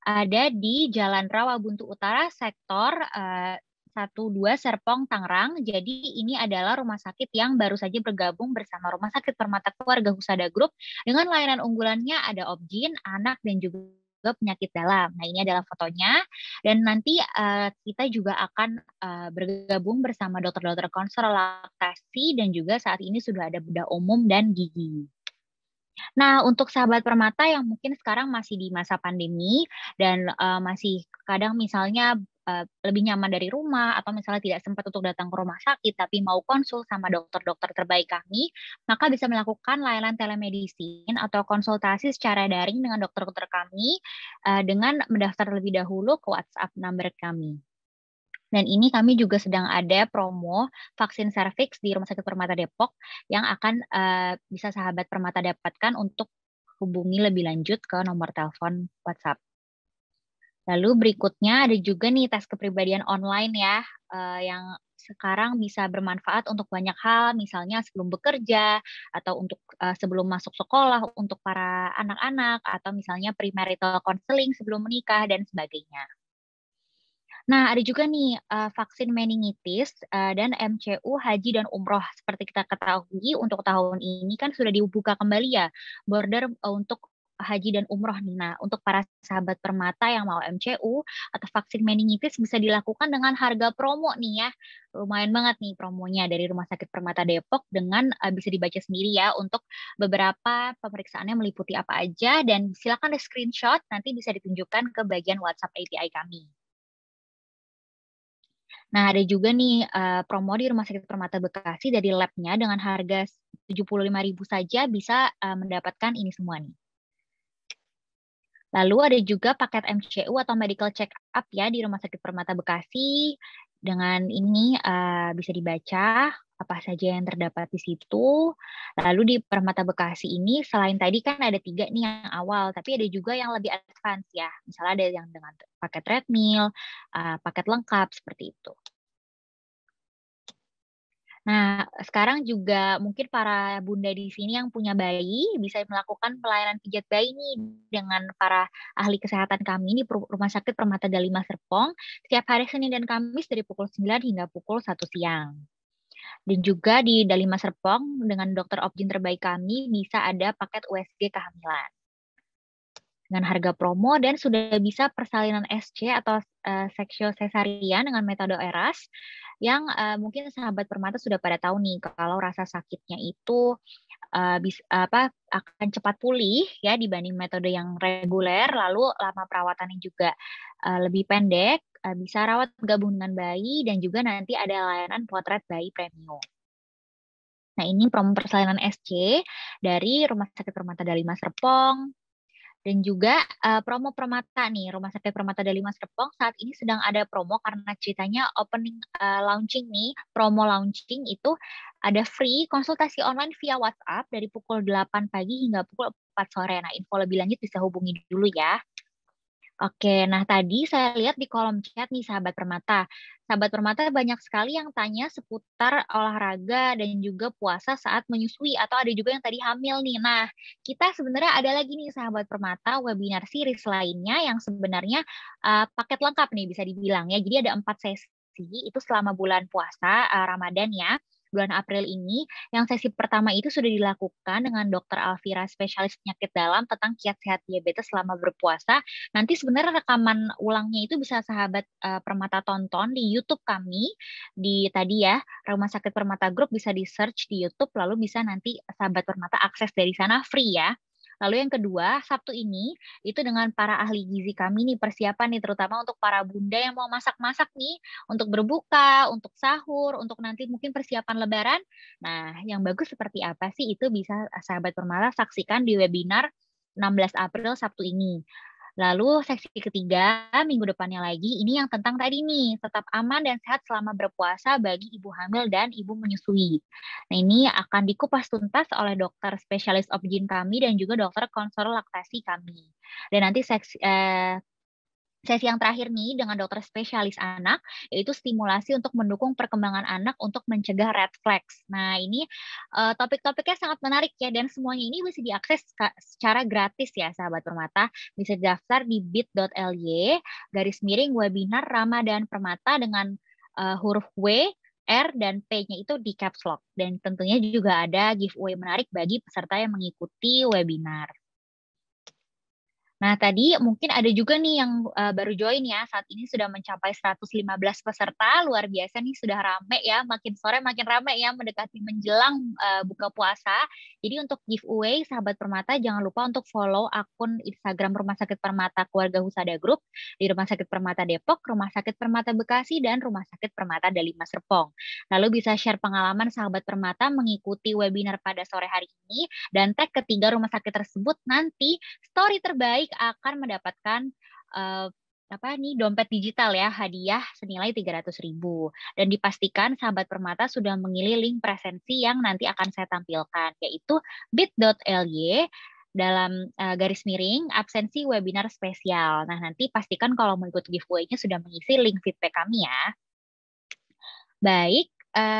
ada di Jalan Rawabuntu Utara, sektor 12 Serpong, Tangerang. Jadi ini adalah rumah sakit yang baru saja bergabung bersama Rumah Sakit Permata Keluarga Husada Group dengan layanan unggulannya ada obgyn, anak, dan juga penyakit dalam. Nah, ini adalah fotonya. Dan nanti kita juga akan bergabung bersama dokter-dokter konselor laktasi dan juga saat ini sudah ada bedah umum dan gigi. Nah, untuk sahabat Permata yang mungkin sekarang masih di masa pandemi dan masih kadang misalnya lebih nyaman dari rumah atau misalnya tidak sempat untuk datang ke rumah sakit tapi mau konsul sama dokter-dokter terbaik kami, maka bisa melakukan layanan telemedicine atau konsultasi secara daring dengan dokter-dokter kami dengan mendaftar terlebih dahulu ke WhatsApp number kami. Dan ini kami juga sedang ada promo vaksin serviks di Rumah Sakit Permata Depok yang akan bisa sahabat Permata dapatkan untuk hubungi lebih lanjut ke nomor telepon WhatsApp. Lalu berikutnya ada juga nih tes kepribadian online ya, yang sekarang bisa bermanfaat untuk banyak hal, misalnya sebelum bekerja, atau untuk sebelum masuk sekolah untuk para anak-anak, atau misalnya premarital counseling sebelum menikah, dan sebagainya. Nah, ada juga nih vaksin meningitis dan MCU haji dan umroh. Seperti kita ketahui untuk tahun ini kan sudah dibuka kembali ya border untuk haji dan umroh nih. Nah, untuk para sahabat Permata yang mau MCU atau vaksin meningitis bisa dilakukan dengan harga promo nih ya. Lumayan banget nih promonya dari Rumah Sakit Permata Depok dengan bisa dibaca sendiri ya untuk beberapa pemeriksaannya meliputi apa aja dan silakan di screenshot nanti bisa ditunjukkan ke bagian WhatsApp API kami. Nah, ada juga nih promo di Rumah Sakit Permata Bekasi dari lab-nya dengan harga 75.000 saja bisa mendapatkan ini semua nih. Lalu ada juga paket MCU atau medical check up ya di Rumah Sakit Permata Bekasi. Dengan ini bisa dibaca apa saja yang terdapat di situ. Lalu di Permata Bekasi ini selain tadi kan ada 3 nih yang awal, tapi ada juga yang lebih advance ya. Misalnya ada yang dengan paket treadmill, paket lengkap seperti itu. Nah, sekarang juga mungkin para bunda di sini yang punya bayi bisa melakukan pelayanan pijat bayi nih dengan para ahli kesehatan kami di Rumah Sakit Permata Dalima Serpong setiap hari Senin dan Kamis dari pukul 9 hingga pukul 1 siang. Dan juga di Dalima Serpong dengan dokter obgyn terbaik kami bisa ada paket USG kehamilan dengan harga promo dan sudah bisa persalinan SC atau seksio sesarian dengan metode ERAS yang mungkin sahabat permata sudah pada tahu nih kalau rasa sakitnya itu akan cepat pulih ya dibanding metode yang reguler, lalu lama perawatannya juga lebih pendek, bisa rawat gabungan bayi dan juga nanti ada layanan potret bayi premium. Nah, ini promo persalinan SC dari Rumah Sakit Permata Dali Serpong. Dan juga promo Permata nih, Rumah Sakit Permata Dali Serpong saat ini sedang ada promo karena ceritanya opening launching nih, promo launching itu ada free konsultasi online via WhatsApp dari pukul 8 pagi hingga pukul 4 sore. Nah, info lebih lanjut bisa hubungi dulu ya. Oke, nah tadi saya lihat di kolom chat nih Sahabat Permata. Sahabat Permata banyak sekali yang tanya seputar olahraga dan juga puasa saat menyusui atau ada juga yang tadi hamil nih. Nah, kita sebenarnya ada lagi nih Sahabat Permata webinar series lainnya yang sebenarnya paket lengkap nih bisa dibilang ya. Jadi ada 4 sesi itu selama bulan puasa Ramadan ya. Bulan April ini, yang sesi pertama itu sudah dilakukan dengan Dr. Alvira, spesialis penyakit dalam tentang kiat sehat diabetes selama berpuasa. Nanti sebenarnya rekaman ulangnya itu bisa sahabat Permata tonton di YouTube kami, di tadi ya, Rumah Sakit Permata Group bisa di-search di YouTube, lalu bisa nanti sahabat Permata akses dari sana free ya. Lalu yang kedua, Sabtu ini itu dengan para ahli gizi kami nih persiapan nih terutama untuk para bunda yang mau masak-masak nih untuk berbuka, untuk sahur, untuk nanti mungkin persiapan lebaran. Nah, yang bagus seperti apa sih itu bisa sahabat Permata saksikan di webinar 16 April Sabtu ini. Lalu seksi ketiga, minggu depannya lagi, ini yang tentang tadi nih, tetap aman dan sehat selama berpuasa bagi ibu hamil dan ibu menyusui. Nah, ini akan dikupas tuntas oleh dokter spesialis obgyn kami dan juga dokter konselor laktasi kami. Dan nanti sesi yang terakhir nih dengan dokter spesialis anak, yaitu stimulasi untuk mendukung perkembangan anak untuk mencegah red flags. Nah, ini topik-topiknya sangat menarik ya, dan semuanya ini bisa diakses secara gratis ya, sahabat Permata. Bisa daftar di bit.ly webinar Ramadan Permata dengan huruf W, R, dan P-nya itu di caps lock. Dan tentunya juga ada giveaway menarik bagi peserta yang mengikuti webinar. Nah, tadi mungkin ada juga nih yang baru join ya, saat ini sudah mencapai 115 peserta, luar biasa nih sudah rame ya, makin sore makin rame ya, mendekati menjelang buka puasa. Jadi untuk giveaway, sahabat Permata jangan lupa untuk follow akun Instagram Rumah Sakit Permata Keluarga Husada Group, di Rumah Sakit Permata Depok, Rumah Sakit Permata Bekasi, dan Rumah Sakit Permata Dali Serpong. Lalu bisa share pengalaman sahabat Permata mengikuti webinar pada sore hari ini, dan tag ketiga rumah sakit tersebut nanti story terbaik akan mendapatkan dompet digital ya, hadiah senilai 300.000. Dan dipastikan sahabat Permata sudah mengilih link presensi yang nanti akan saya tampilkan, yaitu bit.ly garis miring absensi webinar spesial. Nah, nanti pastikan kalau mau ikut giveaway-nya sudah mengisi link feedback kami ya. Baik,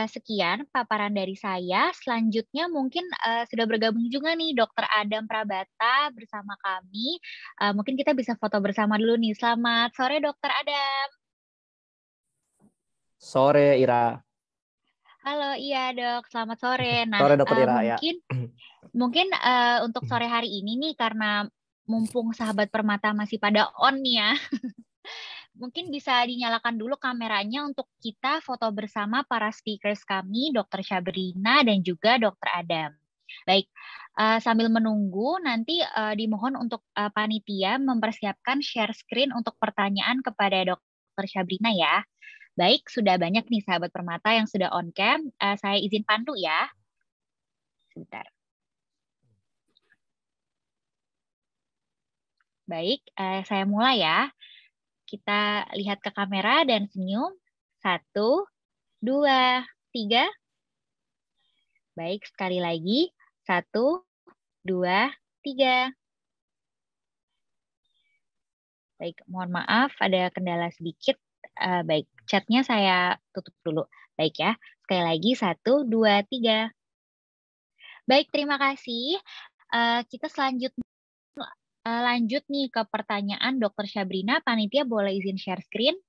sekian paparan dari saya. Selanjutnya mungkin sudah bergabung juga nih Dokter Adam Prabata bersama kami. Mungkin kita bisa foto bersama dulu nih. Selamat sore Dokter Adam. Sore Ira. Halo, iya Dok. Selamat sore. Nah, Sore Dokter Ira ya. Mungkin untuk sore hari ini nih karena mumpung sahabat Permata masih pada on nih ya. Mungkin bisa dinyalakan dulu kameranya untuk kita foto bersama para speakers kami, Dr. Syabrina dan juga Dr. Adam. Baik, sambil menunggu nanti dimohon untuk panitia mempersiapkan share screen untuk pertanyaan kepada Dr. Syabrina ya. Baik, sudah banyak nih sahabat Permata yang sudah on cam. Saya izin pandu ya. Sebentar. Baik, saya mulai ya. Kita lihat ke kamera dan senyum. 1, 2, 3. Baik, sekali lagi. 1, 2, 3. Baik, mohon maaf ada kendala sedikit. Baik, chatnya saya tutup dulu. Baik ya, sekali lagi 1, 2, 3. Baik, terima kasih. Kita selanjutnya lanjut nih ke pertanyaan Dr. Syabrina. Panitia boleh izin share screen?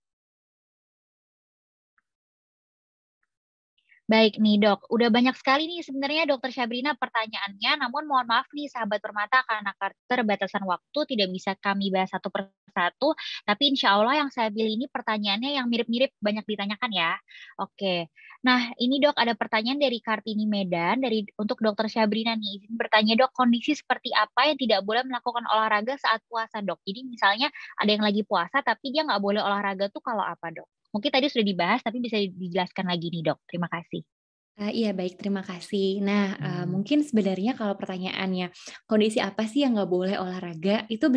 Baik nih dok, udah banyak sekali nih sebenarnya dokter Syabrina pertanyaannya, namun mohon maaf nih sahabat permata karena keterbatasan waktu tidak bisa kami bahas satu persatu, tapi insya Allah yang saya pilih ini pertanyaannya yang mirip-mirip banyak ditanyakan ya. Oke, nah ini dok ada pertanyaan dari Kartini Medan, untuk dokter Syabrina nih, izin bertanya dok, kondisi seperti apa yang tidak boleh melakukan olahraga saat puasa dok? Jadi misalnya ada yang lagi puasa tapi dia nggak boleh olahraga tuh kalau apa dok? Mungkin tadi sudah dibahas, tapi bisa dijelaskan lagi nih dok. Terima kasih. Iya baik, terima kasih. Nah, mungkin sebenarnya kalau pertanyaannya, kondisi apa sih yang nggak boleh olahraga, itu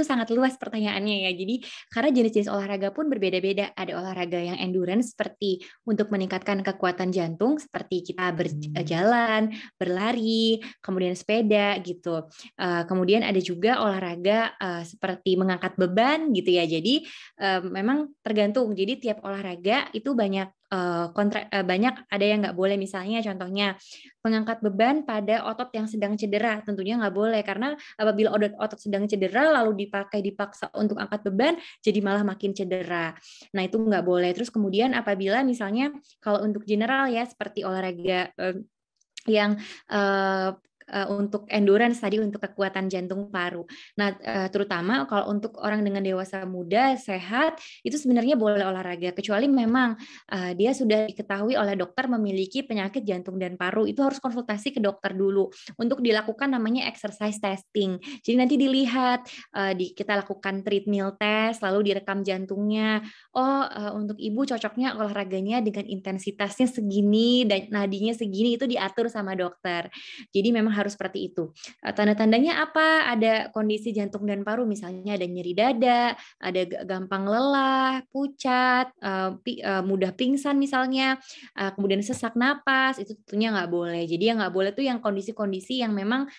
sangat luas pertanyaannya ya. Jadi, karena jenis-jenis olahraga pun berbeda-beda. Ada olahraga yang endurance seperti untuk meningkatkan kekuatan jantung, seperti kita berjalan, berlari, kemudian sepeda gitu. Kemudian ada juga olahraga seperti mengangkat beban gitu ya. Jadi, memang tergantung. Jadi tiap olahraga itu banyak banyak ada yang nggak boleh, misalnya contohnya mengangkat beban pada otot yang sedang cedera, tentunya nggak boleh karena apabila otot sedang cedera lalu dipaksa untuk angkat beban jadi malah makin cedera. Nah itu nggak boleh. Terus kemudian apabila misalnya kalau untuk general ya seperti olahraga yang untuk endurance tadi untuk kekuatan jantung paru. Nah, terutama kalau untuk orang dengan dewasa muda sehat itu sebenarnya boleh olahraga kecuali memang dia sudah diketahui oleh dokter memiliki penyakit jantung dan paru, itu harus konsultasi ke dokter dulu untuk dilakukan namanya exercise testing. Jadi nanti dilihat kita lakukan treadmill test lalu direkam jantungnya. Untuk ibu cocoknya olahraganya dengan intensitasnya segini dan nadinya segini, itu diatur sama dokter. Jadi memang harus seperti itu. Tanda-tandanya apa? Ada kondisi jantung dan paru, misalnya ada nyeri dada, ada gampang lelah, pucat, mudah pingsan misalnya, kemudian sesak napas, itu tentunya nggak boleh. Jadi yang nggak boleh tuh yang kondisi-kondisi yang memang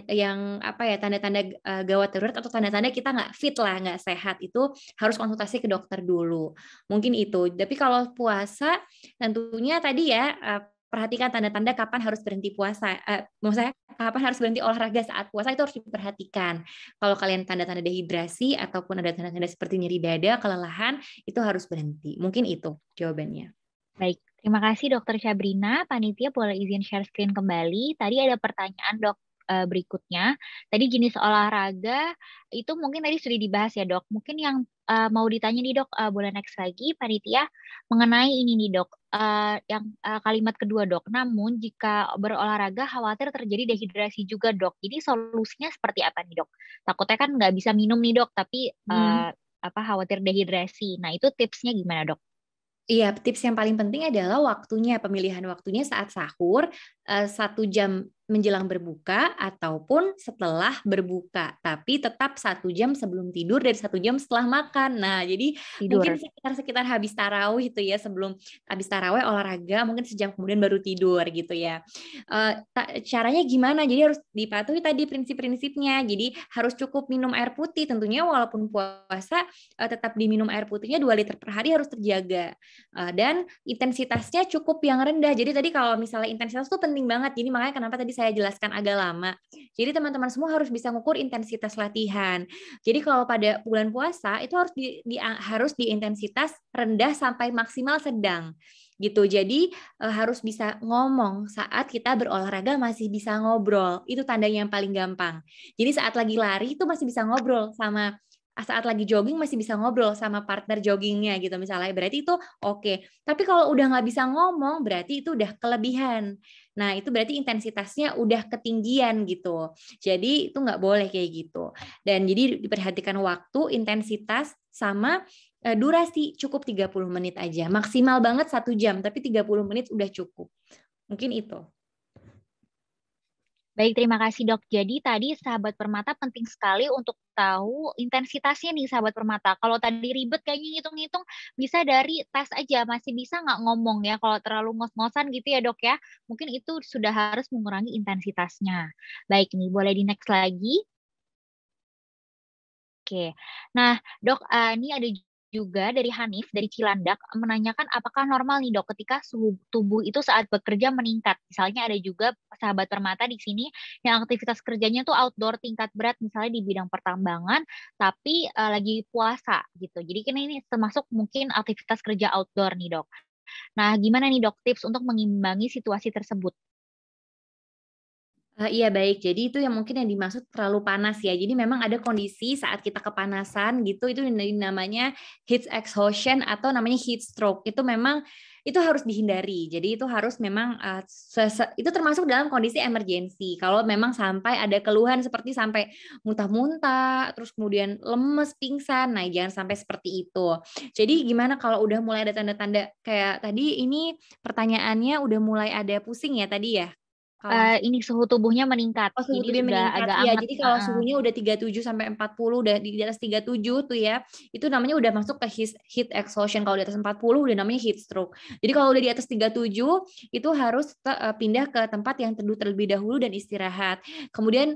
yang apa ya, tanda-tanda gawat darurat atau tanda-tanda kita nggak fit lah, nggak sehat, itu harus konsultasi ke dokter dulu. Mungkin itu. Tapi kalau puasa tentunya tadi ya perhatikan tanda-tanda kapan harus berhenti puasa. Maksudnya kapan harus berhenti olahraga saat puasa itu harus diperhatikan. Kalau kalian tanda-tanda dehidrasi ataupun ada tanda-tanda seperti nyeri dada, kelelahan, itu harus berhenti. Mungkin itu jawabannya. Baik, terima kasih Dokter Syabrina. Panitia boleh izin share screen kembali. Tadi ada pertanyaan dok berikutnya. Tadi jenis olahraga itu mungkin tadi sudah dibahas ya dok. Mungkin yang mau ditanya nih dok, boleh next lagi panitia mengenai ini nih dok. Yang kalimat kedua dok. Namun jika berolahraga khawatir terjadi dehidrasi juga dok. Jadi solusinya seperti apa nih dok? Takutnya kan nggak bisa minum nih dok, tapi khawatir dehidrasi. Nah itu tipsnya gimana dok? Iya, tips yang paling penting adalah waktunya, pemilihan waktunya saat sahur, 1 jam menjelang berbuka ataupun setelah berbuka, tapi tetap 1 jam sebelum tidur dan 1 jam setelah makan. Nah, jadi mungkin Tidur. sekitar habis tarawih itu ya, sebelum habis tarawih olahraga, mungkin sejam kemudian baru tidur gitu ya. Caranya gimana? Jadi harus dipatuhi tadi prinsip-prinsipnya. Jadi harus cukup minum air putih, tentunya walaupun puasa tetap diminum air putihnya 2 liter per hari harus terjaga. Dan intensitasnya cukup yang rendah. Jadi tadi kalau misalnya intensitas itu penting banget. Jadi makanya kenapa tadi saya jelaskan agak lama. Jadi teman-teman semua harus bisa mengukur intensitas latihan. Jadi kalau pada bulan puasa itu harus di intensitas rendah sampai maksimal sedang gitu. Jadi harus bisa ngomong saat kita berolahraga, masih bisa ngobrol. Itu tandanya yang paling gampang. Jadi saat lagi lari itu masih bisa ngobrol sama, saat lagi jogging masih bisa ngobrol sama partner joggingnya gitu misalnya, berarti itu oke. Tapi kalau udah nggak bisa ngomong berarti itu udah kelebihan. Nah itu berarti intensitasnya udah ketinggian gitu. Jadi itu nggak boleh kayak gitu. Dan jadi diperhatikan waktu, intensitas, sama durasi. Cukup 30 menit aja. Maksimal banget 1 jam, tapi 30 menit udah cukup. Mungkin itu. Baik, terima kasih dok. Jadi tadi sahabat permata penting sekali untuk tahu intensitasnya nih sahabat permata. Kalau tadi ribet kayaknya ngitung-ngitung, bisa dari tes aja, masih bisa nggak ngomong ya. Kalau terlalu ngos-ngosan gitu ya dok ya, mungkin itu sudah harus mengurangi intensitasnya. Baik nih, boleh di next lagi. Oke, nah dok, ini ada juga dari Hanif dari Cilandak menanyakan apakah normal nih dok ketika suhu tubuh itu saat bekerja meningkat. Misalnya ada juga sahabat permata di sini yang aktivitas kerjanya tuh outdoor tingkat berat, misalnya di bidang pertambangan, tapi lagi puasa gitu. Jadi kan ini termasuk mungkin aktivitas kerja outdoor nih dok. Nah, gimana nih dok tips untuk mengimbangi situasi tersebut? Iya baik, jadi itu yang mungkin yang dimaksud terlalu panas ya. Jadi memang ada kondisi saat kita kepanasan gitu, itu namanya heat exhaustion atau namanya heat stroke. Itu memang itu harus dihindari. Jadi itu harus memang itu termasuk dalam kondisi emergensi. Kalau memang sampai ada keluhan seperti sampai muntah-muntah, terus kemudian lemes, pingsan, nah jangan sampai seperti itu. Jadi gimana kalau udah mulai ada tanda-tanda kayak tadi ini pertanyaannya udah mulai ada pusing ya tadi ya? Ini suhu tubuhnya meningkat, Oh, suhu jadi tubuhnya udah meningkat. agak Iya, anget. jadi kalau suhunya udah 37 sampai 40, udah di atas 37 tuh ya, itu namanya udah masuk ke heat exhaustion. Kalau di atas 40 udah namanya heat stroke. Jadi kalau udah di atas 37 itu harus pindah ke tempat yang teduh terlebih dahulu dan istirahat. Kemudian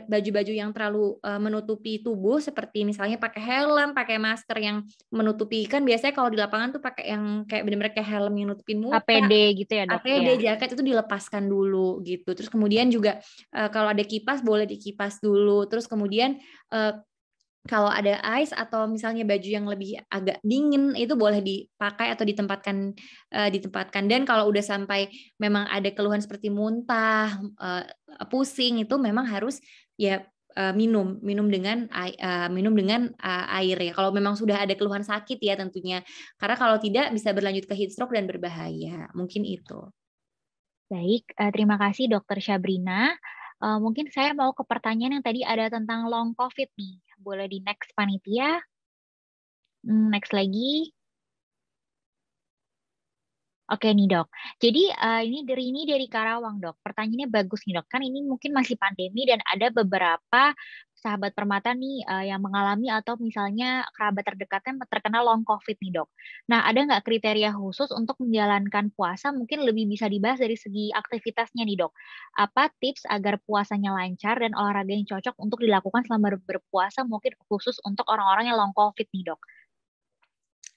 baju-baju yang terlalu menutupi tubuh seperti misalnya pakai helm, pakai masker yang menutupi, kan biasanya kalau di lapangan tuh pakai yang kayak benar-benar kayak helm yang nutupin muka, APD gitu ya dok APD, ya. jaket itu dilepaskan dulu gitu. Terus kemudian juga kalau ada kipas boleh dikipas dulu. Terus kemudian kalau ada ice atau misalnya baju yang lebih agak dingin itu boleh dipakai atau ditempatkan. Dan kalau udah sampai memang ada keluhan seperti muntah, pusing, itu memang harus ya minum dengan air ya. Kalau memang sudah ada keluhan sakit ya tentunya. Karena kalau tidak bisa berlanjut ke heat stroke dan berbahaya. Mungkin itu. Baik, terima kasih Dokter Syabrina. Mungkin saya mau ke pertanyaan yang tadi ada tentang long COVID nih. Boleh di next panitia? Next lagi. Oke nih dok. Jadi ini dari Karawang dok. Pertanyaannya bagus nih dok. Kan ini mungkin masih pandemi dan ada beberapa sahabat permata nih yang mengalami atau misalnya kerabat terdekatnya terkena long COVID nih dok. Nah ada nggak kriteria khusus untuk menjalankan puasa? Mungkin lebih bisa dibahas dari segi aktivitasnya nih dok. Apa tips agar puasanya lancar dan olahraga yang cocok untuk dilakukan selama berpuasa mungkin khusus untuk orang-orang yang long COVID nih dok?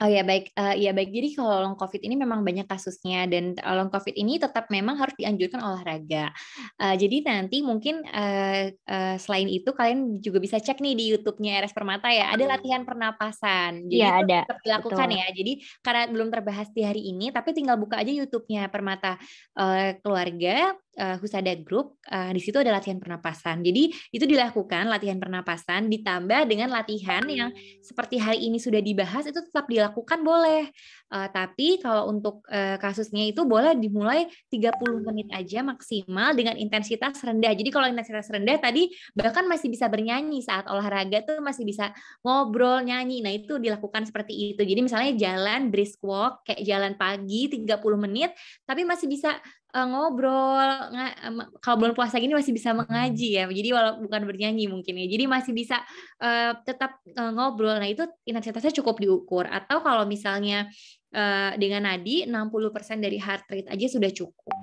Oh ya baik, ya baik. Jadi kalau long COVID ini memang banyak kasusnya dan long COVID ini tetap memang harus dianjurkan olahraga. Jadi nanti mungkin selain itu kalian juga bisa cek nih di YouTube-nya RS Permata ya, ada latihan pernapasan. Jadi Iya itu ada, tetap dilakukan betul. ya. Jadi karena belum terbahas di hari ini, tapi tinggal buka aja YouTube-nya Permata Keluarga. Husada Group, di situ ada latihan pernapasan. Jadi itu dilakukan latihan pernapasan ditambah dengan latihan yang seperti hari ini sudah dibahas itu tetap dilakukan boleh. Tapi kalau untuk kasusnya itu boleh dimulai 30 menit aja maksimal dengan intensitas rendah. Jadi kalau intensitas rendah tadi bahkan masih bisa bernyanyi saat olahraga tuh masih bisa ngobrol, nyanyi. Nah, itu dilakukan seperti itu. Jadi misalnya jalan brisk walk kayak jalan pagi 30 menit tapi masih bisa ngobrol, kalau bulan puasa gini masih bisa mengaji ya. Jadi walau bukan bernyanyi mungkin ya. Jadi masih bisa tetap ngobrol. Nah, itu intensitasnya cukup diukur. Atau kalau misalnya dengan nadi 60% dari heart rate aja sudah cukup.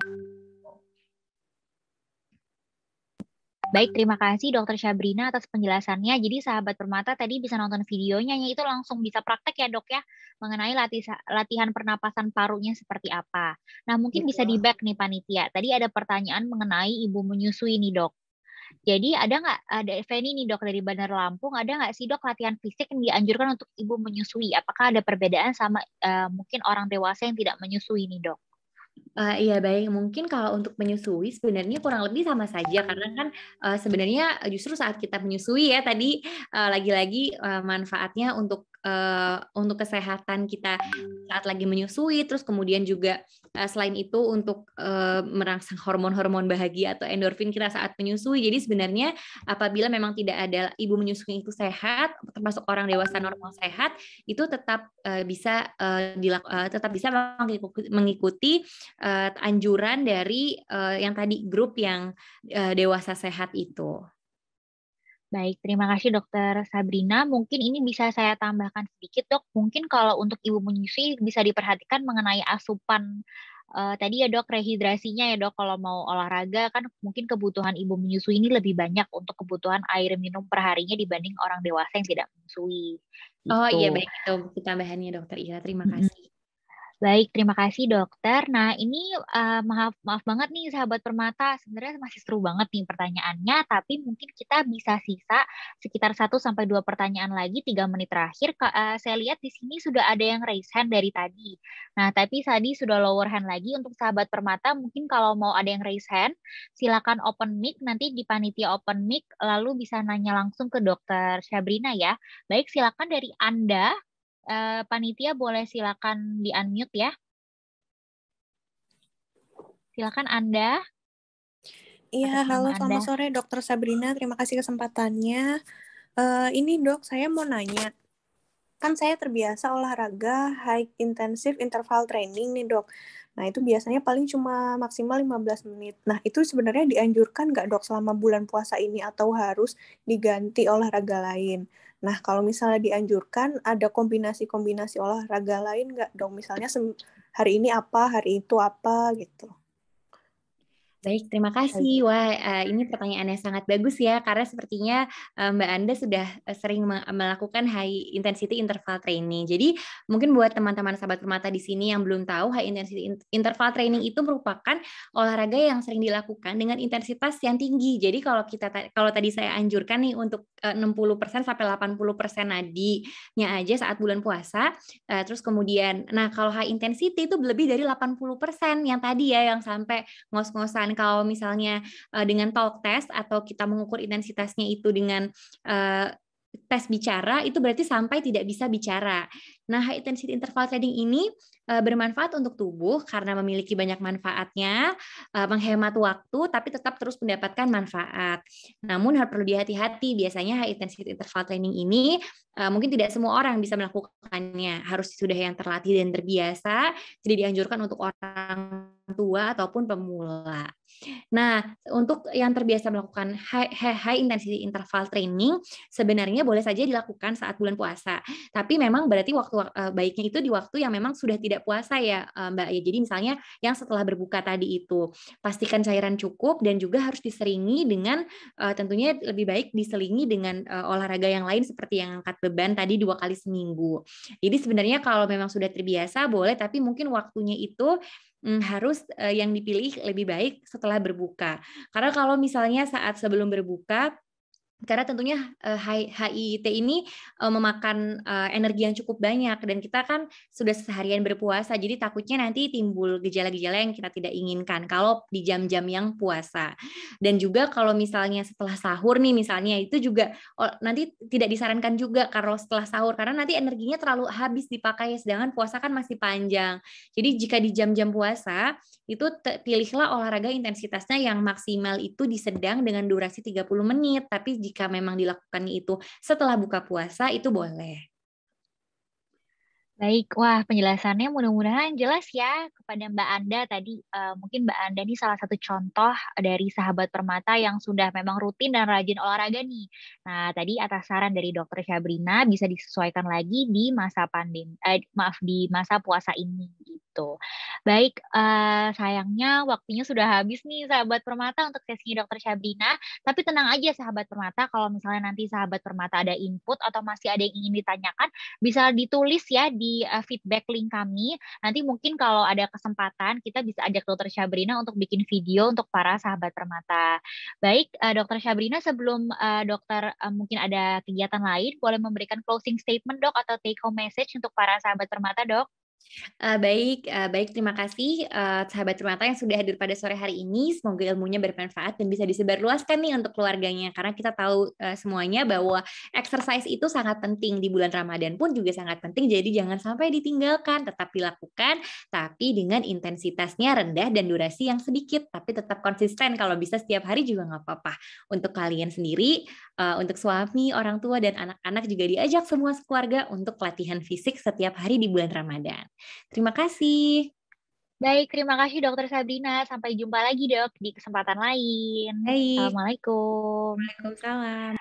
Baik, terima kasih Dokter Syabrina atas penjelasannya. Jadi sahabat permata tadi bisa nonton videonya, itu langsung bisa praktek ya dok ya, mengenai latihan pernapasan parunya seperti apa. Nah mungkin bisa di back nih panitia. Tadi ada pertanyaan mengenai ibu menyusui nih dok. Jadi ada Feni nih dok dari Bandar Lampung, ada nggak sih dok latihan fisik yang dianjurkan untuk ibu menyusui? Apakah ada perbedaan sama mungkin orang dewasa yang tidak menyusui nih dok? Iya baik, mungkin kalau untuk menyusui sebenarnya kurang lebih sama saja karena kan sebenarnya justru saat kita menyusui ya tadi lagi-lagi manfaatnya untuk kesehatan kita saat lagi menyusui, terus kemudian juga selain itu untuk merangsang hormon-hormon bahagia atau endorfin kita saat menyusui. Jadi sebenarnya apabila memang tidak ada ibu menyusui itu sehat, termasuk orang dewasa normal sehat, itu tetap tetap bisa mengikuti anjuran dari yang tadi grup yang dewasa sehat itu. Baik, terima kasih Dokter Sabrina. Mungkin ini bisa saya tambahkan sedikit dok. Mungkin kalau untuk ibu menyusui bisa diperhatikan mengenai asupan tadi ya dok, rehidrasinya ya dok. Kalau mau olahraga kan mungkin kebutuhan ibu menyusui ini lebih banyak untuk kebutuhan air minum per harinya dibanding orang dewasa yang tidak menyusui. Oh Gitu. iya baik, itu tambahannya Dokter Ira. Terima kasih. Baik, terima kasih dokter. Nah, ini maaf banget nih sahabat Permata, sebenarnya masih seru banget nih pertanyaannya, tapi mungkin kita bisa sisa sekitar 1 sampai 2 pertanyaan lagi 3 menit terakhir. Saya lihat di sini sudah ada yang raise hand dari tadi. Nah, tapi tadi sudah lower hand lagi untuk sahabat Permata. Mungkin kalau mau ada yang raise hand, silakan open mic nanti di panitia open mic, lalu bisa nanya langsung ke dokter Syabrina ya. Baik, silakan dari Anda. Panitia boleh silakan di-unmute ya. Silakan Anda. Iya, Atas halo, nama selamat Anda. sore Dokter Sabrina. Terima kasih kesempatannya. Ini dok, saya mau nanya. Kan saya terbiasa olahraga high intensive interval training nih dok. Nah itu biasanya paling cuma maksimal 15 menit. Nah itu sebenarnya dianjurkan nggak dok selama bulan puasa ini atau harus diganti olahraga lain? Nah kalau misalnya dianjurkan ada kombinasi-kombinasi olahraga lain nggak dok? Misalnya hari ini apa, hari itu apa gitu. Baik, terima kasih. Wah, ini pertanyaan yang sangat bagus ya, karena sepertinya Mbak Anda sudah sering melakukan high intensity interval training. Jadi, mungkin buat teman-teman sahabat Permata di sini yang belum tahu, high intensity interval training itu merupakan olahraga yang sering dilakukan dengan intensitas yang tinggi. Jadi, kalau tadi saya anjurkan nih untuk 60% sampai 80% nadinya aja saat bulan puasa, terus kemudian, nah kalau high intensity itu lebih dari 80% yang tadi ya, yang sampai ngos-ngosan. Kalau misalnya dengan talk test atau kita mengukur intensitasnya itu dengan tes bicara, itu berarti sampai tidak bisa bicara. Nah, high intensity interval training ini bermanfaat untuk tubuh karena memiliki banyak manfaatnya, menghemat waktu, tapi tetap terus mendapatkan manfaat. Namun harus perlu dihati-hati, biasanya high intensity interval training ini mungkin tidak semua orang bisa melakukannya, harus sudah yang terlatih dan terbiasa, tidak dianjurkan untuk orang tua ataupun pemula. Nah, untuk yang terbiasa melakukan high intensity interval training, sebenarnya boleh saja dilakukan saat bulan puasa. Tapi memang berarti waktu baiknya itu di waktu yang memang sudah tidak puasa ya, Mbak ya. Jadi misalnya yang setelah berbuka tadi itu, pastikan cairan cukup dan juga harus diseringi dengan tentunya lebih baik diselingi dengan olahraga yang lain seperti yang angkat beban tadi 2 kali seminggu. Jadi sebenarnya kalau memang sudah terbiasa boleh, tapi mungkin waktunya itu harus yang dipilih lebih baik setelah berbuka. Karena kalau misalnya saat sebelum berbuka, karena tentunya HIIT ini memakan energi yang cukup banyak dan kita kan sudah seharian berpuasa, jadi takutnya nanti timbul gejala-gejala yang kita tidak inginkan kalau di jam-jam yang puasa. Dan juga kalau misalnya setelah sahur nih misalnya, itu juga nanti tidak disarankan juga kalau setelah sahur, karena nanti energinya terlalu habis dipakai, sedangkan puasa kan masih panjang. Jadi jika di jam-jam puasa itu pilihlah olahraga intensitasnya yang maksimal itu di sedang dengan durasi 30 menit, tapi jika memang dilakukannya itu setelah buka puasa itu boleh. Baik, wah penjelasannya mudah-mudahan jelas ya kepada Mbak Anda tadi. Mungkin Mbak Anda ini salah satu contoh dari sahabat Permata yang sudah memang rutin dan rajin olahraga nih. Nah, tadi atas saran dari Dokter Syabrina bisa disesuaikan lagi di masa pandemi, di masa puasa ini gitu. Baik, sayangnya waktunya sudah habis nih sahabat Permata untuk sesi Dokter Syabrina. Tapi tenang aja sahabat Permata, kalau misalnya nanti sahabat Permata ada input atau masih ada yang ingin ditanyakan, bisa ditulis ya di feedback link kami. Nanti mungkin kalau ada kesempatan kita bisa ajak Dokter Syabrina untuk bikin video untuk para sahabat Permata. Baik, Dokter Syabrina, sebelum dokter mungkin ada kegiatan lain, boleh memberikan closing statement dok atau take home message untuk para sahabat Permata dok? Baik, terima kasih sahabat Permata yang sudah hadir pada sore hari ini. Semoga ilmunya bermanfaat dan bisa disebarluaskan nih untuk keluarganya. Karena kita tahu semuanya bahwa exercise itu sangat penting di bulan Ramadan pun juga sangat penting. Jadi jangan sampai ditinggalkan, tetap dilakukan, tapi dengan intensitasnya rendah dan durasi yang sedikit, tapi tetap konsisten. Kalau bisa setiap hari juga nggak apa-apa. Untuk kalian sendiri, untuk suami, orang tua, dan anak-anak juga diajak semua keluarga untuk latihan fisik setiap hari di bulan Ramadan. Terima kasih. Baik, terima kasih Dokter Sabrina. Sampai jumpa lagi dok di kesempatan lain. Baik. Assalamualaikum. Waalaikumsalam.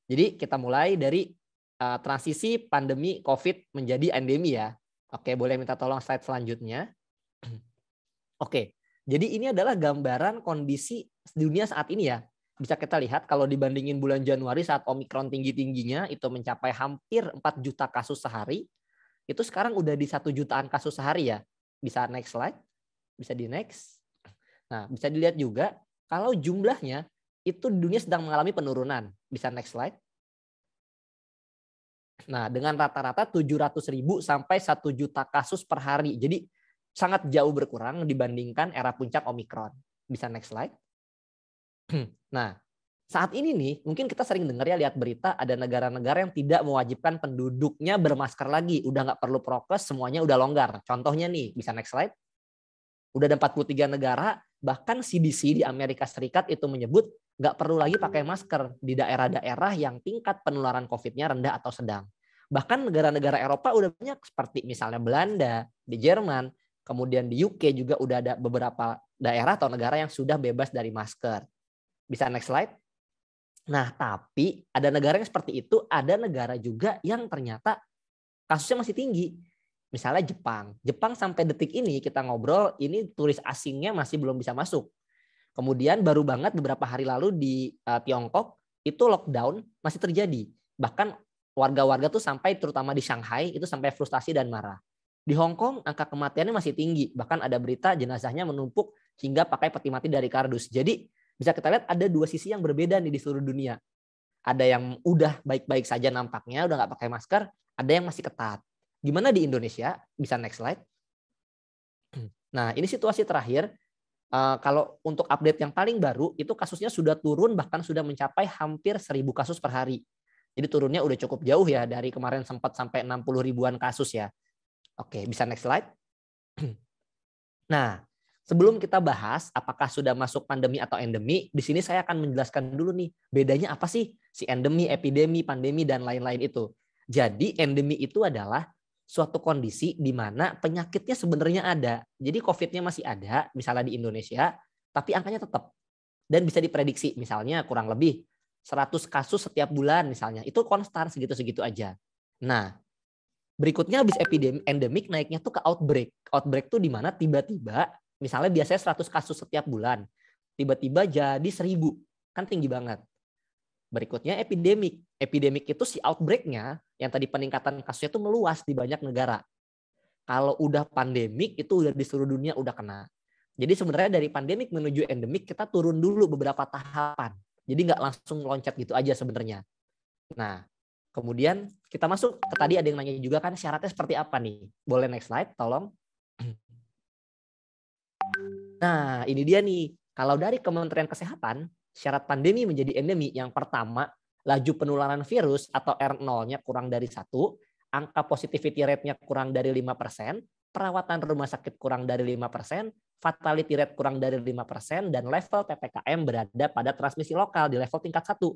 Jadi kita mulai dari transisi pandemi COVID menjadi endemi ya. Oke, boleh minta tolong slide selanjutnya. Oke, jadi ini adalah gambaran kondisi dunia saat ini ya. Bisa kita lihat kalau dibandingin bulan Januari saat Omikron tinggi-tingginya itu mencapai hampir 4 juta kasus sehari. Itu sekarang udah di 1 jutaan kasus sehari ya. Bisa next slide. Bisa di next. Nah, bisa dilihat juga kalau jumlahnya itu dunia sedang mengalami penurunan. Bisa next slide. Nah, dengan rata-rata 700.000 sampai 1 juta kasus per hari. Jadi sangat jauh berkurang dibandingkan era puncak Omikron. Bisa next slide. Nah, saat ini nih, mungkin kita sering dengar ya, lihat berita ada negara-negara yang tidak mewajibkan penduduknya bermasker lagi. Udah nggak perlu prokes, semuanya udah longgar. Contohnya nih, bisa next slide. Udah ada 43 negara, bahkan CDC di Amerika Serikat itu menyebut nggak perlu lagi pakai masker di daerah-daerah yang tingkat penularan COVID-nya rendah atau sedang. Bahkan negara-negara Eropa udah banyak, seperti misalnya Belanda, di Jerman, kemudian di UK juga udah ada beberapa daerah atau negara yang sudah bebas dari masker. Bisa next slide. Nah, tapi ada negara yang seperti itu, ada negara juga yang ternyata kasusnya masih tinggi. Misalnya Jepang. Jepang sampai detik ini kita ngobrol, ini turis asingnya masih belum bisa masuk. Kemudian baru banget beberapa hari lalu di Tiongkok, itu lockdown masih terjadi. Bahkan warga-warga tuh sampai, terutama di Shanghai, itu sampai frustasi dan marah. Di Hong Kong, angka kematiannya masih tinggi. Bahkan ada berita jenazahnya menumpuk hingga pakai peti mati dari kardus. Jadi bisa kita lihat ada dua sisi yang berbeda nih di seluruh dunia. Ada yang udah baik-baik saja nampaknya, udah nggak pakai masker, ada yang masih ketat. Gimana di Indonesia? Bisa next slide. Nah, ini situasi terakhir. Kalau untuk update yang paling baru, itu kasusnya sudah turun, bahkan sudah mencapai hampir 1.000 kasus per hari. Jadi turunnya udah cukup jauh ya, dari kemarin sempat sampai 60 ribuan kasus ya. Oke, bisa next slide. Nah, sebelum kita bahas apakah sudah masuk pandemi atau endemi, di sini saya akan menjelaskan dulu nih, bedanya apa sih si endemi, epidemi, pandemi, dan lain-lain itu. Jadi endemi itu adalah suatu kondisi di mana penyakitnya sebenarnya ada. Jadi COVID-nya masih ada, misalnya di Indonesia, tapi angkanya tetap. Dan bisa diprediksi, misalnya kurang lebih 100 kasus setiap bulan misalnya. Itu konstan segitu-segitu aja. Nah, berikutnya habis epidemi, endemik naiknya tuh ke outbreak. Outbreak tuh di mana tiba-tiba, misalnya biasanya 100 kasus setiap bulan, tiba-tiba jadi 1.000. Kan tinggi banget. Berikutnya epidemik. Epidemik itu si outbreak-nya, yang tadi peningkatan kasusnya itu meluas di banyak negara. Kalau udah pandemik, itu udah di seluruh dunia udah kena. Jadi sebenarnya dari pandemik menuju endemik, kita turun dulu beberapa tahapan. Jadi nggak langsung loncat gitu aja sebenarnya. Nah, kemudian kita masuk ke tadi ada yang nanya juga kan syaratnya seperti apa nih? Boleh next slide, tolong. Nah, ini dia nih. Kalau dari Kementerian Kesehatan, syarat pandemi menjadi endemi yang pertama, laju penularan virus atau R0-nya kurang dari 1, angka positivity rate-nya kurang dari 5%, perawatan rumah sakit kurang dari 5%, fatality rate kurang dari 5%, dan level PPKM berada pada transmisi lokal di level tingkat 1.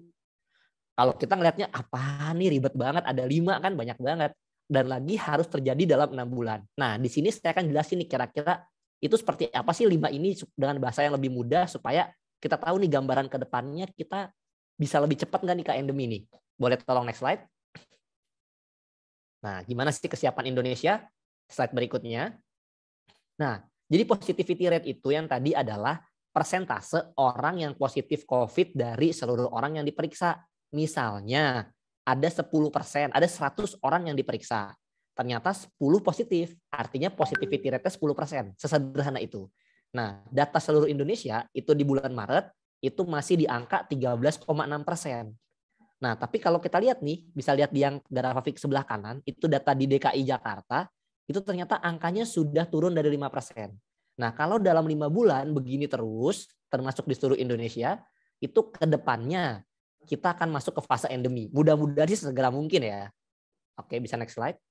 Kalau kita ngelihatnya, apa nih ribet banget, ada 5 kan banyak banget. Dan lagi harus terjadi dalam 6 bulan. Nah, di sini saya akan jelasin nih kira-kira itu seperti apa sih 5 ini dengan bahasa yang lebih mudah supaya kita tahu nih gambaran ke depannya kita bisa lebih cepat nggak nih ke endemi nih. Boleh tolong next slide. Nah, gimana sih kesiapan Indonesia? Slide berikutnya. Nah, jadi positivity rate itu yang tadi adalah persentase orang yang positif COVID dari seluruh orang yang diperiksa. Misalnya, ada 10%, ada 100 orang yang diperiksa. Ternyata 10 positif, artinya positivity rate-nya 10%. Sesederhana itu. Nah, data seluruh Indonesia itu di bulan Maret, itu masih di angka 13,6%. Nah, tapi kalau kita lihat nih, bisa lihat di yang grafik sebelah kanan, itu data di DKI Jakarta, itu ternyata angkanya sudah turun dari 5%. Nah, kalau dalam 5 bulan begini terus, termasuk di seluruh Indonesia, itu ke depannya kita akan masuk ke fase endemi. Mudah-mudahan sih segera mungkin ya. Oke, bisa next slide.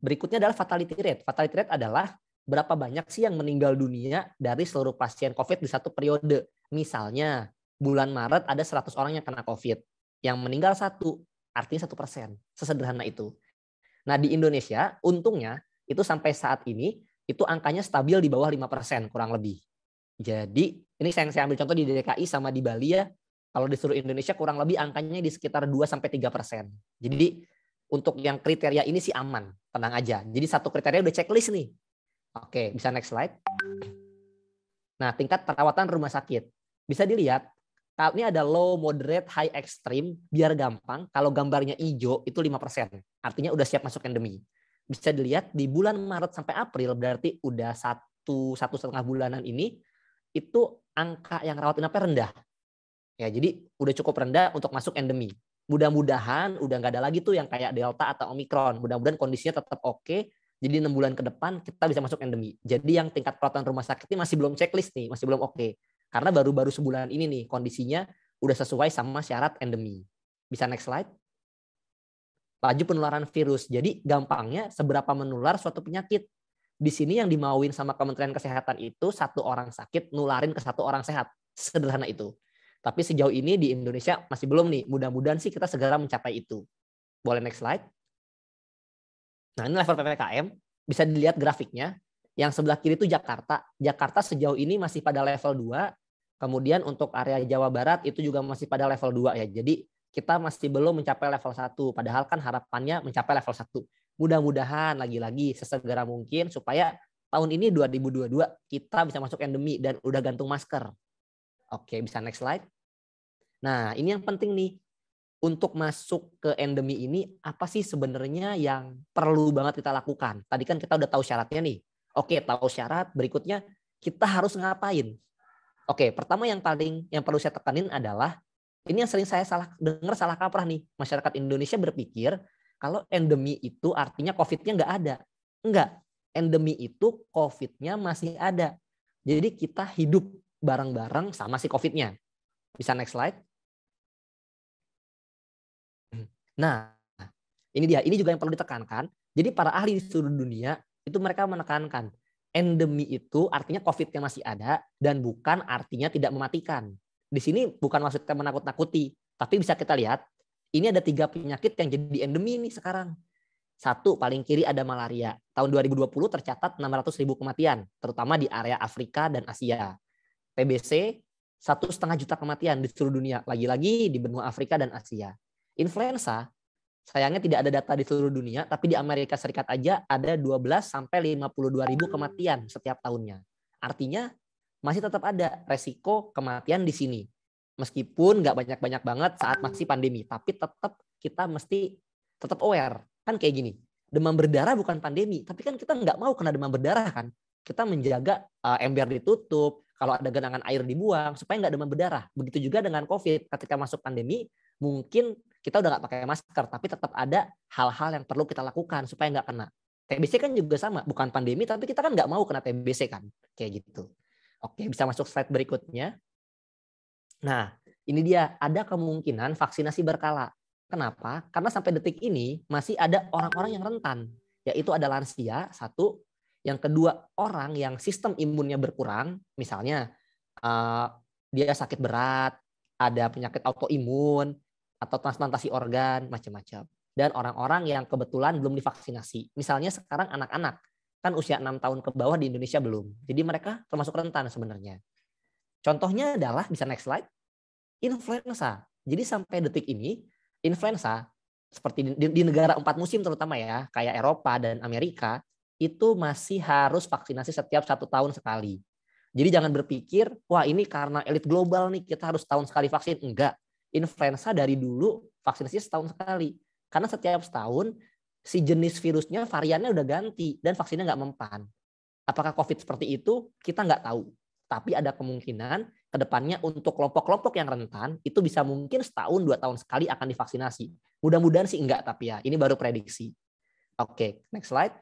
Berikutnya adalah fatality rate. Fatality rate adalah berapa banyak sih yang meninggal dunia dari seluruh pasien COVID di satu periode. Misalnya, bulan Maret ada 100 orang yang kena COVID. Yang meninggal 1, artinya 1%. Sesederhana itu. Nah, di Indonesia, untungnya, itu sampai saat ini, itu angkanya stabil di bawah 5%, kurang lebih. Jadi, ini saya ambil contoh di DKI sama di Bali ya. Kalau di seluruh Indonesia, kurang lebih angkanya di sekitar 2-3%. Jadi, untuk yang kriteria ini sih aman, tenang aja. Jadi, satu kriteria udah checklist nih. Oke, bisa next slide. Nah, tingkat perawatan rumah sakit. Bisa dilihat, ini ada low, moderate, high, extreme. Biar gampang, kalau gambarnya hijau itu 5%. Artinya udah siap masuk endemi. bisa dilihat di bulan Maret sampai April, berarti udah satu setengah bulanan ini, itu angka yang rawat inapnya rendah. Ya, jadi udah cukup rendah untuk masuk endemi. Mudah-mudahan udah nggak ada lagi tuh yang kayak Delta atau Omicron. Mudah-mudahan kondisinya tetap oke. Jadi 6 bulan ke depan kita bisa masuk endemi. Jadi yang tingkat perawatan rumah sakit ini masih belum checklist nih, masih belum oke. Karena baru-baru sebulan ini nih kondisinya udah sesuai sama syarat endemi. Bisa next slide. Laju penularan virus. Jadi gampangnya seberapa menular suatu penyakit. Di sini yang dimauin sama Kementerian Kesehatan itu satu orang sakit nularin ke satu orang sehat. Sederhana itu. Tapi sejauh ini di Indonesia masih belum nih. Mudah-mudahan sih kita segera mencapai itu. Boleh next slide. Nah, ini level PPKM. Bisa dilihat grafiknya. Yang sebelah kiri itu Jakarta. Jakarta sejauh ini masih pada level 2. Kemudian untuk area Jawa Barat itu juga masih pada level 2 ya. Jadi kita masih belum mencapai level 1. Padahal kan harapannya mencapai level 1. Mudah-mudahan lagi-lagi sesegera mungkin supaya tahun ini 2022 kita bisa masuk endemi dan udah gantung masker. Oke, bisa next slide. Nah, ini yang penting nih. Untuk masuk ke endemi ini, apa sih sebenarnya yang perlu banget kita lakukan? Tadi kan kita udah tahu syaratnya nih. Oke, tahu syarat, berikutnya kita harus ngapain? Oke, pertama yang perlu saya tekanin adalah, ini yang sering saya salah kaprah nih. Masyarakat Indonesia berpikir, kalau endemi itu artinya COVID-nya nggak ada. Enggak, endemi itu COVID-nya masih ada. Jadi kita hidup bareng-bareng sama si COVID-nya. Bisa next slide. Nah, ini dia. Ini juga yang perlu ditekankan. Jadi para ahli di seluruh dunia, itu mereka menekankan. Endemi itu artinya COVID-nya masih ada dan bukan artinya tidak mematikan. Di sini bukan maksudnya menakut-nakuti. Tapi bisa kita lihat, ini ada 3 penyakit yang jadi endemi nih sekarang. 1, paling kiri ada malaria. Tahun 2020 tercatat 600.000 kematian, terutama di area Afrika dan Asia. TBC 1,5 juta kematian di seluruh dunia, lagi-lagi di benua Afrika dan Asia. Influenza sayangnya tidak ada data di seluruh dunia, tapi di Amerika Serikat aja ada 12 sampai 52.000 kematian setiap tahunnya. Artinya masih tetap ada resiko kematian di sini. Meskipun nggak banyak-banyak banget saat masih pandemi, tapi tetap kita mesti tetap aware. Kan kayak gini, demam berdarah bukan pandemi, tapi kan kita nggak mau kena demam berdarah kan. Kita menjaga ember ditutup, kalau ada genangan air dibuang supaya nggak demam berdarah. Begitu juga dengan COVID, ketika masuk pandemi mungkin kita udah nggak pakai masker, tapi tetap ada hal-hal yang perlu kita lakukan supaya nggak kena. TBC kan juga sama, bukan pandemi, tapi kita kan nggak mau kena TBC kan, kayak gitu. Oke, bisa masuk slide berikutnya. Nah, ini dia, ada kemungkinan vaksinasi berkala. Kenapa? Karena sampai detik ini masih ada orang-orang yang rentan, yaitu ada lansia, 1. Yang kedua, orang yang sistem imunnya berkurang, misalnya dia sakit berat, ada penyakit autoimun, atau transplantasi organ, macam-macam. Dan orang-orang yang kebetulan belum divaksinasi. Misalnya sekarang anak-anak, kan usia 6 tahun ke bawah di Indonesia belum. Jadi mereka termasuk rentan sebenarnya. Contohnya adalah, bisa next slide, influenza. Jadi sampai detik ini, influenza, seperti di negara 4 musim terutama ya, kayak Eropa dan Amerika, itu masih harus vaksinasi setiap 1 tahun sekali. Jadi jangan berpikir, wah ini karena elit global nih, kita harus tahun sekali vaksin. Enggak. Influenza dari dulu vaksinasi setahun sekali. Karena setiap setahun, si jenis virusnya, variannya udah ganti, dan vaksinnya nggak mempan. Apakah COVID seperti itu? Kita nggak tahu. Tapi ada kemungkinan ke depannya untuk kelompok-kelompok yang rentan, itu bisa mungkin setahun, 2 tahun sekali akan divaksinasi. Mudah-mudahan sih enggak, tapi ya, ini baru prediksi. Oke, next slide.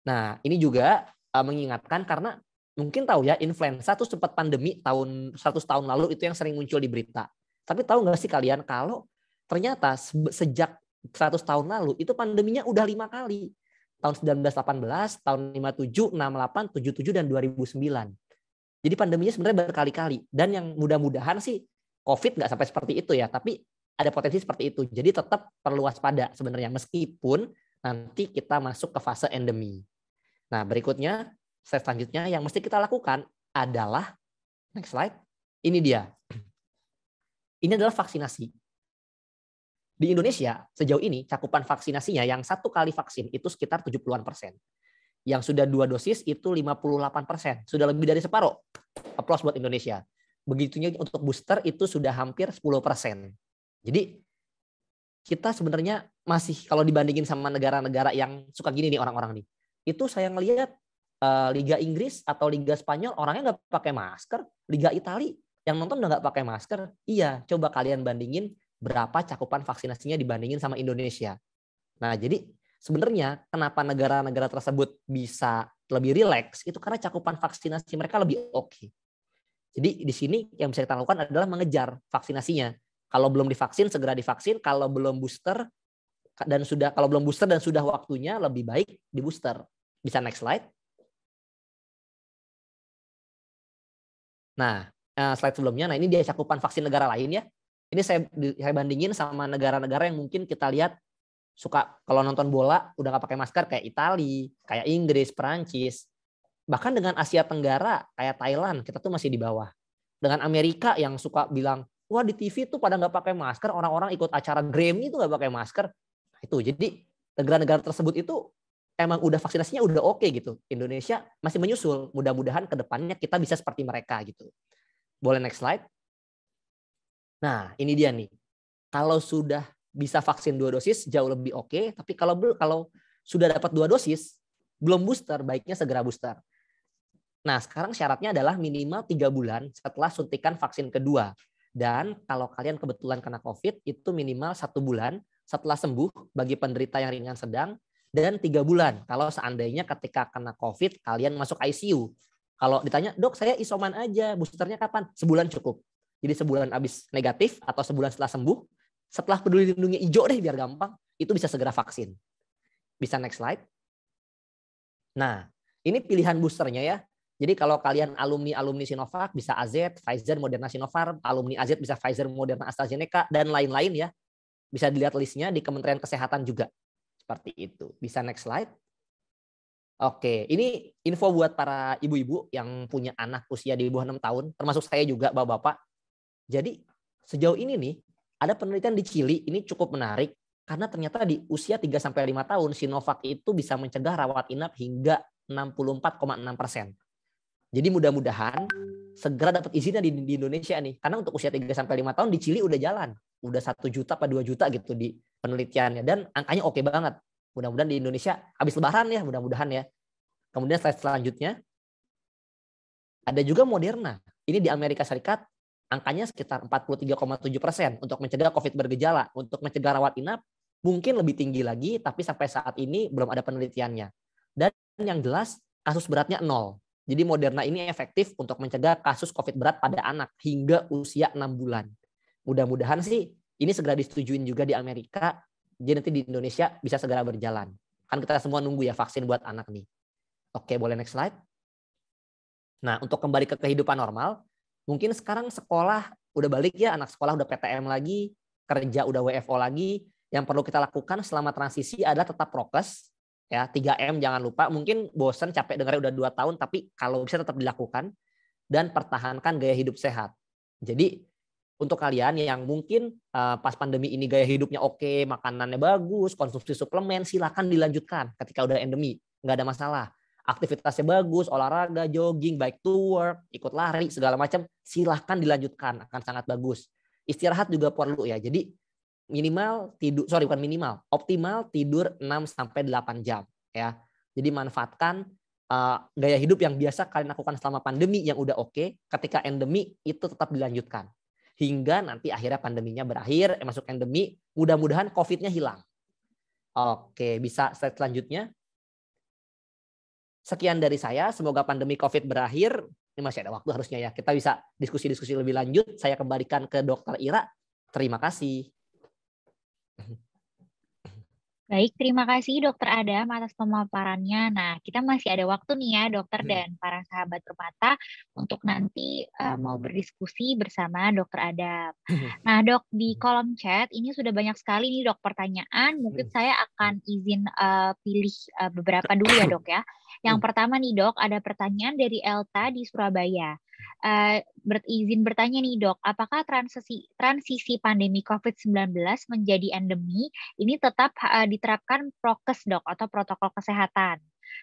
Nah, ini juga mengingatkan karena mungkin tahu ya, influenza tuh sempat pandemi tahun 100 tahun lalu, itu yang sering muncul di berita. Tapi tahu nggak sih kalian kalau ternyata sejak 100 tahun lalu itu pandeminya udah 5 kali. Tahun 1918, tahun 57, 68, 77, dan 2009. Jadi pandeminya sebenarnya berkali-kali. Dan yang mudah-mudahan sih COVID nggak sampai seperti itu ya, tapi ada potensi seperti itu. Jadi tetap perlu waspada sebenarnya, meskipun nanti kita masuk ke fase endemi. Nah, berikutnya, slide selanjutnya yang mesti kita lakukan adalah, next slide, ini dia. Ini adalah vaksinasi. Di Indonesia, sejauh ini cakupan vaksinasinya yang 1 kali vaksin itu sekitar 70-an%. Yang sudah 2 dosis itu 58%. Sudah lebih dari separuh. Applause buat Indonesia. Begitunya untuk booster itu sudah hampir 10%. Jadi kita sebenarnya masih kalau dibandingin sama negara-negara yang suka gini nih orang-orang nih, itu saya ngelihat Liga Inggris atau Liga Spanyol orangnya nggak pakai masker, Liga Italia yang nonton udah nggak pakai masker. Iya, coba kalian bandingin berapa cakupan vaksinasinya dibandingin sama Indonesia. Nah, jadi sebenarnya kenapa negara-negara tersebut bisa lebih rileks itu karena cakupan vaksinasi mereka lebih oke. Jadi di sini yang bisa kita lakukan adalah mengejar vaksinasinya. Kalau belum divaksin segera divaksin, kalau belum booster dan sudah waktunya lebih baik di booster. Bisa next slide. Nah, slide sebelumnya, nah ini dia cakupan vaksin negara lain ya. Ini saya bandingin sama negara-negara yang mungkin kita lihat suka kalau nonton bola udah nggak pakai masker kayak Italia, kayak Inggris, Perancis. Bahkan dengan Asia Tenggara kayak Thailand kita tuh masih di bawah. Dengan Amerika yang suka bilang, wah di TV tuh pada nggak pakai masker, orang-orang ikut acara Grammy itu nggak pakai masker. Nah, itu jadi negara-negara tersebut itu emang udah vaksinasinya udah oke gitu. Indonesia masih menyusul. Mudah-mudahan ke depannya kita bisa seperti mereka gitu. Boleh next slide. Nah ini dia nih. Kalau sudah bisa vaksin 2 dosis jauh lebih oke, tapi kalau sudah dapat 2 dosis belum booster, baiknya segera booster. Nah, sekarang syaratnya adalah minimal 3 bulan setelah suntikan vaksin kedua. Dan kalau kalian kebetulan kena COVID itu minimal 1 bulan setelah sembuh bagi penderita yang ringan sedang, dan 3 bulan kalau seandainya ketika kena COVID kalian masuk ICU. Kalau ditanya, "Dok, saya isoman aja, boosternya kapan?" Sebulan cukup. Jadi sebulan habis negatif atau sebulan setelah sembuh, setelah Peduli Lindungi hijau deh biar gampang, itu bisa segera vaksin. Bisa next slide. Nah, ini pilihan boosternya ya. Jadi kalau kalian alumni Sinovac bisa AZ, Pfizer, Moderna, Sinopharm, alumni AZ bisa Pfizer, Moderna, AstraZeneca, dan lain-lain ya. Bisa dilihat listnya di Kementerian Kesehatan juga. Seperti itu. Bisa next slide. Oke, ini info buat para ibu-ibu yang punya anak usia di bawah 6 tahun, termasuk saya juga, bapak-bapak. Jadi sejauh ini nih, ada penelitian di Chili, ini cukup menarik, karena ternyata di usia 3-5 tahun, Sinovac itu bisa mencegah rawat inap hingga 64,6%. Jadi mudah-mudahan segera dapat izinnya di Indonesia nih. Karena untuk usia 3-5 tahun di Chili udah jalan. Udah 1 juta atau 2 juta gitu di penelitiannya. Dan angkanya oke banget. Mudah-mudahan di Indonesia habis lebaran ya, mudah-mudahan ya. Kemudian slide selanjutnya. Ada juga Moderna. Ini di Amerika Serikat angkanya sekitar 43,7% untuk mencegah COVID bergejala. Untuk mencegah rawat inap mungkin lebih tinggi lagi, tapi sampai saat ini belum ada penelitiannya. Dan yang jelas kasus beratnya 0. Jadi Moderna ini efektif untuk mencegah kasus COVID berat pada anak hingga usia 6 bulan. Mudah-mudahan sih ini segera disetujuin juga di Amerika, jadi nanti di Indonesia bisa segera berjalan. Kan kita semua nunggu ya vaksin buat anak nih. Oke, boleh next slide. Nah, untuk kembali ke kehidupan normal, mungkin sekarang sekolah udah balik ya, anak sekolah udah PTM lagi, kerja udah WFO lagi. Yang perlu kita lakukan selama transisi adalah tetap prokes, ya 3M jangan lupa. Mungkin bosan capek dengarnya udah 2 tahun, tapi kalau bisa tetap dilakukan dan pertahankan gaya hidup sehat. Jadi untuk kalian yang mungkin pas pandemi ini gaya hidupnya oke, makanannya bagus, konsumsi suplemen, silakan dilanjutkan ketika udah endemi, nggak ada masalah. Aktivitasnya bagus, olahraga, jogging, bike to work, ikut lari, segala macam, silahkan dilanjutkan, akan sangat bagus. Istirahat juga perlu ya, jadi optimal tidur 6-8 jam ya. Jadi manfaatkan gaya hidup yang biasa kalian lakukan selama pandemi yang udah oke, ketika endemi itu tetap dilanjutkan. Hingga nanti akhirnya pandeminya berakhir, masuk endemi, mudah-mudahan COVID-nya hilang. Oke, bisa slide selanjutnya. Sekian dari saya, semoga pandemi COVID berakhir. Ini masih ada waktu harusnya ya. Kita bisa diskusi-diskusi lebih lanjut. Saya kembalikan ke Dr. Ira. Terima kasih. Baik, terima kasih Dokter Adam atas pemaparannya. Nah, kita masih ada waktu nih ya dokter dan para sahabat Permata untuk nanti mau berdiskusi bersama Dokter Adam. Nah dok, di kolom chat ini sudah banyak sekali nih dok pertanyaan. Mungkin saya akan izin pilih beberapa dulu ya dok ya. Yang pertama nih dok, ada pertanyaan dari Elta di Surabaya. Izin bertanya nih dok, apakah transisi pandemi COVID-19 menjadi endemi ini tetap diterapkan prokes dok atau protokol kesehatan?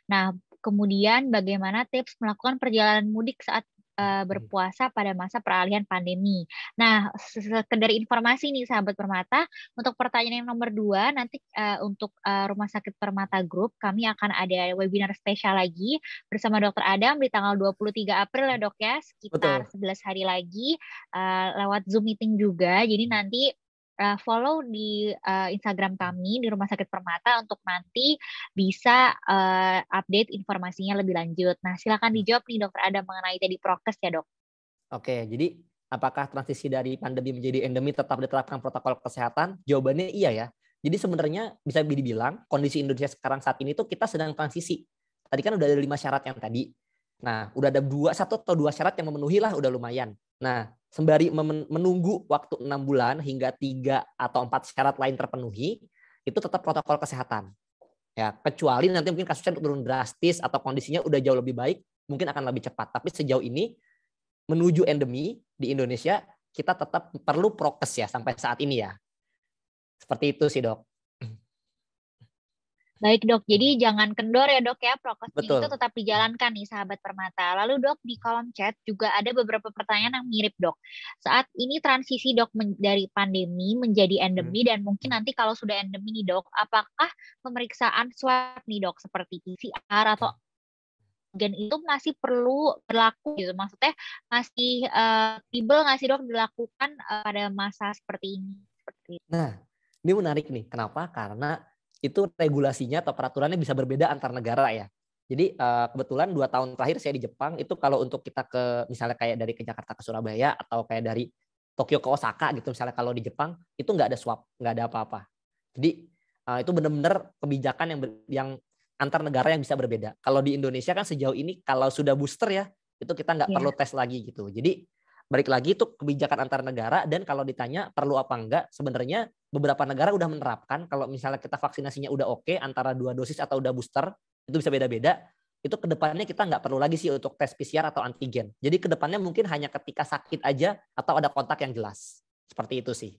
Nah, kemudian bagaimana tips melakukan perjalanan mudik saat berpuasa pada masa peralihan pandemi. Nah, sekedar informasi nih sahabat Permata, untuk pertanyaan yang nomor 2 nanti untuk Rumah Sakit Permata Group kami akan ada webinar spesial lagi bersama Dr. Adam di tanggal 23 April ya Dok ya, sekitar 11 hari lagi lewat Zoom meeting juga. Jadi nanti follow di Instagram kami di Rumah Sakit Permata untuk nanti bisa update informasinya lebih lanjut. Nah, silakan dijawab nih Dokter Adam mengenai tadi prokes ya Dok. Oke, jadi apakah transisi dari pandemi menjadi endemi tetap diterapkan protokol kesehatan? Jawabannya iya ya. Jadi sebenarnya bisa dibilang kondisi Indonesia sekarang saat ini tuh kita sedang transisi. Tadi kan udah ada 5 syarat yang tadi. Nah, udah ada 1 atau 2 syarat yang memenuhi lah udah lumayan. Nah, sembari menunggu waktu 6 bulan hingga 3 atau 4 syarat lain terpenuhi, itu tetap protokol kesehatan. Ya, kecuali nanti mungkin kasusnya turun drastis atau kondisinya udah jauh lebih baik, mungkin akan lebih cepat. Tapi sejauh ini menuju endemi di Indonesia, kita tetap perlu prokes ya sampai saat ini ya. Seperti itu sih, Dok. Baik Dok, jadi jangan kendor ya Dok ya, prokesnya Betul. itu tetap dijalankan nih sahabat Permata. Lalu Dok, di kolom chat juga ada beberapa pertanyaan yang mirip Dok. Saat ini transisi Dok dari pandemi menjadi endemi dan mungkin nanti kalau sudah endemi nih Dok, apakah pemeriksaan swab nih Dok seperti PCR atau antigen itu masih perlu berlaku gitu? Maksudnya masih feasible nggak sih Dok dilakukan pada masa seperti ini? Nah, ini menarik nih. Kenapa? Karena itu regulasinya atau peraturannya bisa berbeda antar negara ya. Jadi kebetulan 2 tahun terakhir saya di Jepang, itu kalau untuk kita ke misalnya kayak dari ke Jakarta ke Surabaya atau kayak dari Tokyo ke Osaka gitu misalnya kalau di Jepang itu nggak ada swab, nggak ada apa-apa. Jadi itu benar-benar kebijakan yang antar negara yang bisa berbeda. Kalau di Indonesia kan sejauh ini kalau sudah booster ya itu kita nggak perlu tes lagi gitu. Jadi balik lagi itu kebijakan antar negara dan kalau ditanya perlu apa enggak, sebenarnya beberapa negara udah menerapkan kalau misalnya kita vaksinasinya udah oke antara 2 dosis atau udah booster, itu bisa beda-beda. Itu kedepannya kita nggak perlu lagi sih untuk tes PCR atau antigen. Jadi kedepannya mungkin hanya ketika sakit aja atau ada kontak yang jelas. Seperti itu sih.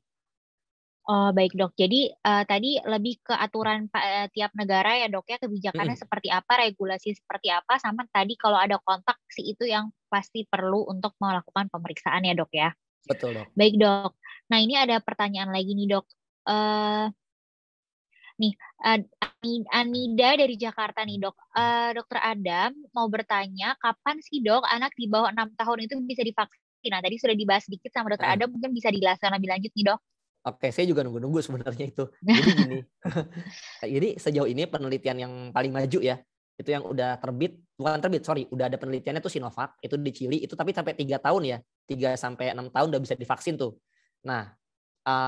Oh baik Dok, jadi tadi lebih ke aturan tiap negara ya Dok ya, kebijakannya seperti apa, regulasi seperti apa, sama tadi kalau ada kontak sih itu yang pasti perlu untuk melakukan pemeriksaan ya Dok ya. Betul Dok. Baik Dok, nah ini ada pertanyaan lagi nih Dok. Anida dari Jakarta nih Dok, Dokter Adam mau bertanya kapan sih Dok anak di bawah 6 tahun itu bisa divaksin? Nah tadi sudah dibahas sedikit sama Dokter Adam, mungkin bisa dijelaskan lebih lanjut nih Dok. Oke, saya juga nunggu-nunggu sebenarnya itu. Jadi gini, jadi sejauh ini penelitian yang paling maju ya, itu yang udah udah ada penelitiannya tuh Sinovac, itu di Chili, itu tapi sampai 3 tahun ya, 3-6 tahun udah bisa divaksin tuh. Nah,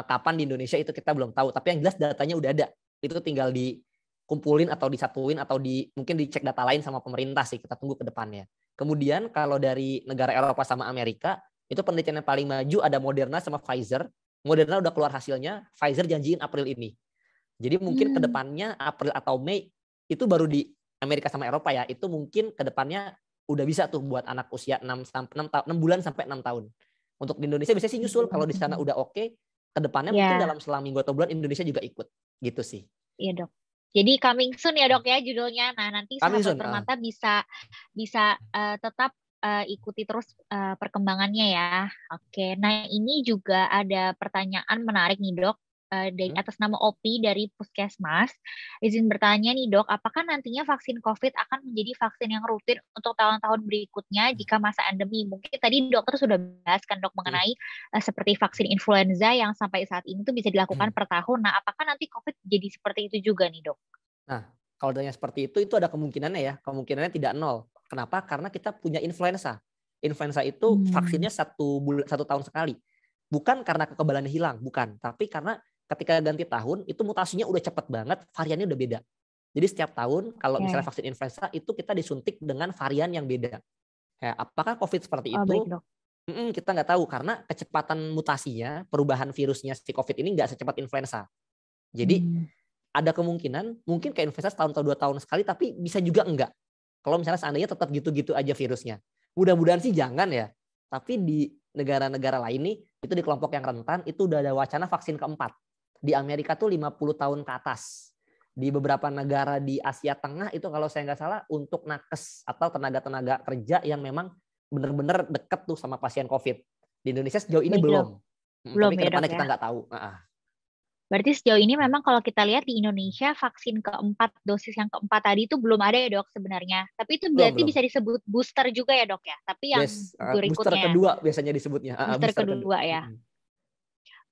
kapan di Indonesia itu kita belum tahu, tapi yang jelas datanya udah ada. Itu tinggal dikumpulin atau disatuin atau mungkin dicek data lain sama pemerintah sih, kita tunggu ke depannya. Kemudian kalau dari negara Eropa sama Amerika, itu penelitian yang paling maju ada Moderna sama Pfizer. Moderna udah keluar hasilnya, Pfizer janjiin April ini. Jadi mungkin ke depannya April atau Mei itu baru di Amerika sama Eropa ya, itu mungkin ke depannya udah bisa tuh buat anak usia 6 bulan sampai 6 tahun. Untuk di Indonesia bisa sih nyusul kalau di sana udah oke, ke depannya mungkin dalam selang minggu atau bulan Indonesia juga ikut. Gitu sih. Iya Dok. Jadi coming soon ya Dok ya judulnya. Nah nanti sahabat Permata bisa tetap ikuti terus perkembangannya ya. Oke, nah ini juga ada pertanyaan menarik nih Dok dari atas nama Opi dari Puskesmas. Izin bertanya nih Dok, apakah nantinya vaksin COVID akan menjadi vaksin yang rutin untuk tahun-tahun berikutnya jika masa endemi? Mungkin tadi dokter sudah bahas kan Dok mengenai seperti vaksin influenza yang sampai saat ini tuh bisa dilakukan per tahun. Nah, apakah nanti COVID jadi seperti itu juga nih Dok? Nah, kalau ditanya seperti itu ada kemungkinannya ya. Kemungkinannya tidak nol. Kenapa? Karena kita punya influenza. Influenza itu vaksinnya 1 tahun sekali. Bukan karena kekebalannya hilang, bukan. Tapi karena ketika ganti tahun, itu mutasinya udah cepet banget, variannya udah beda. Jadi setiap tahun, kalau misalnya vaksin influenza, itu kita disuntik dengan varian yang beda. Ya, apakah COVID seperti itu? Kita nggak tahu, karena kecepatan mutasinya, perubahan virusnya si COVID ini nggak secepat influenza. Jadi, ada kemungkinan, mungkin kayak influenza setahun atau 2 tahun sekali, tapi bisa juga enggak. Kalau misalnya seandainya tetap gitu-gitu aja virusnya. Mudah-mudahan sih jangan ya. Tapi di negara-negara lain nih, itu di kelompok yang rentan, itu udah ada wacana vaksin keempat. Di Amerika tuh 50 tahun ke atas. Di beberapa negara di Asia Tengah itu kalau saya nggak salah untuk nakes atau tenaga-tenaga kerja yang memang benar-benar deket tuh sama pasien COVID. Di Indonesia sejauh ini Baik, belum. Belum Tapi ya, kedepannya Dok, kita ya. nggak tahu. Berarti sejauh ini memang kalau kita lihat di Indonesia vaksin keempat, dosis yang keempat tadi itu belum ada ya, Dok, sebenarnya. Tapi itu berarti Belum. bisa disebut booster juga ya, Dok, ya. Tapi yang Booster berikutnya, kedua biasanya disebutnya. booster kedua ya.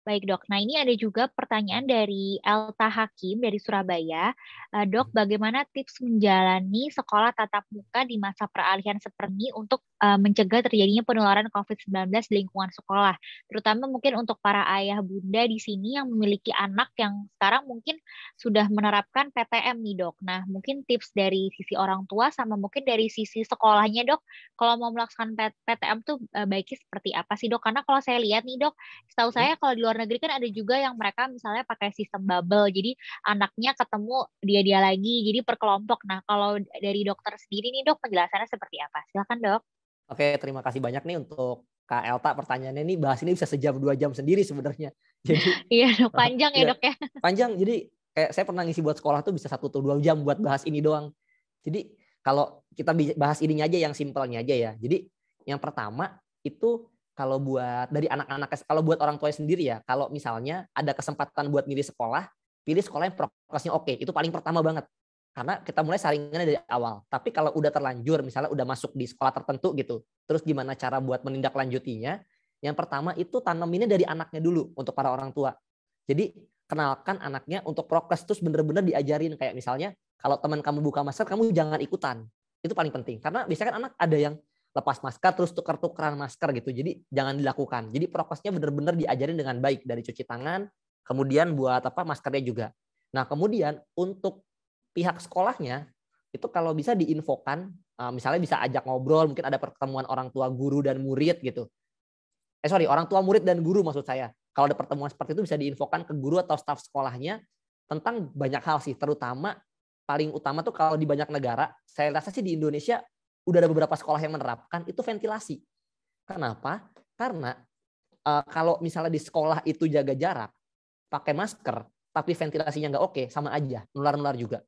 Baik, Dok. Nah, ini ada juga pertanyaan dari Elta Hakim dari Surabaya. Dok, bagaimana tips menjalani sekolah tatap muka di masa peralihan seperti ini untuk mencegah terjadinya penularan COVID-19 di lingkungan sekolah? Terutama mungkin untuk para ayah bunda di sini yang memiliki anak yang sekarang mungkin sudah menerapkan PTM nih, Dok. Nah, mungkin tips dari sisi orang tua sama mungkin dari sisi sekolahnya, Dok. Kalau mau melaksanakan PTM tuh baiknya seperti apa sih, Dok? Karena kalau saya lihat nih, Dok, setahu saya kalau di luar negeri kan ada juga yang mereka misalnya pakai sistem bubble, jadi anaknya ketemu dia lagi, jadi per kelompok. Nah, kalau dari dokter sendiri nih, Dok, penjelasannya seperti apa? Silakan, Dok. Oke, terima kasih banyak nih untuk Kak Elta, pertanyaannya nih, bahas ini bisa sejam 2 jam sendiri sebenarnya. Jadi Iya, Dok, panjang ya, Dok, ya. Panjang, jadi kayak saya pernah ngisi buat sekolah tuh bisa 1 atau 2 jam buat bahas ini doang. Jadi kalau kita bahas ininya aja, yang simpelnya aja ya. Jadi yang pertama itu kalau buat dari anak-anak, kalau buat orang tua sendiri ya, kalau misalnya ada kesempatan buat milih sekolah yang prokesnya oke, itu paling pertama banget. Karena kita mulai saringannya dari awal. Tapi kalau udah terlanjur, misalnya udah masuk di sekolah tertentu gitu, terus gimana cara buat menindaklanjutinya? Yang pertama itu tanaminnya dari anaknya dulu untuk para orang tua. Jadi kenalkan anaknya untuk prokes, terus bener-bener diajarin, kayak misalnya kalau teman kamu buka masker, kamu jangan ikutan. Itu paling penting. Karena biasanya kan anak ada yang lepas masker terus tuker-tukeran masker gitu. Jadi jangan dilakukan. Jadi prokesnya benar-benar diajarin dengan baik, dari cuci tangan, kemudian buat maskernya juga. Nah, kemudian untuk pihak sekolahnya itu kalau bisa diinfokan, misalnya bisa ajak ngobrol, mungkin ada pertemuan orang tua guru dan murid gitu. Orang tua murid dan guru maksud saya. Kalau ada pertemuan seperti itu bisa diinfokan ke guru atau staf sekolahnya tentang banyak hal sih, terutama paling utama tuh kalau di banyak negara, saya rasa sih di Indonesia udah ada beberapa sekolah yang menerapkan itu ventilasi. Kenapa? Karena kalau misalnya di sekolah itu jaga jarak, pakai masker, tapi ventilasinya nggak oke, sama aja, nular-nular juga.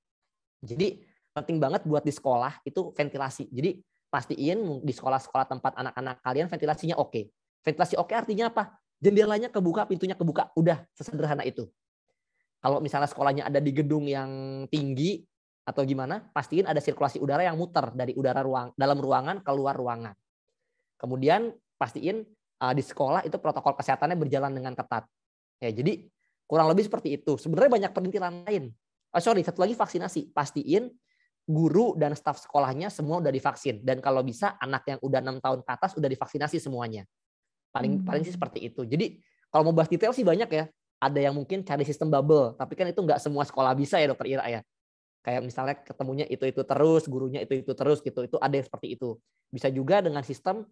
Jadi penting banget buat di sekolah itu ventilasi. Jadi pastiin di sekolah-sekolah tempat anak-anak kalian ventilasinya oke. Ventilasi oke artinya apa? Jendelanya kebuka, pintunya kebuka. Udah, sesederhana itu. Kalau misalnya sekolahnya ada di gedung yang tinggi atau gimana, pastiin ada sirkulasi udara yang muter dari udara dalam ruangan keluar ruangan. Kemudian pastiin di sekolah itu protokol kesehatannya berjalan dengan ketat. Ya, jadi kurang lebih seperti itu. Sebenarnya banyak perintilan lain. Satu lagi vaksinasi. Pastiin guru dan staf sekolahnya semua udah divaksin. Dan kalau bisa anak yang udah 6 tahun ke atas udah divaksinasi semuanya. Paling sih seperti itu. Jadi kalau mau bahas detail sih banyak ya. Ada yang mungkin cari sistem bubble, tapi kan itu nggak semua sekolah bisa ya, Dokter Ira ya. Kayak misalnya ketemunya itu terus, gurunya itu terus gitu. Itu ada yang seperti itu. Bisa juga dengan sistem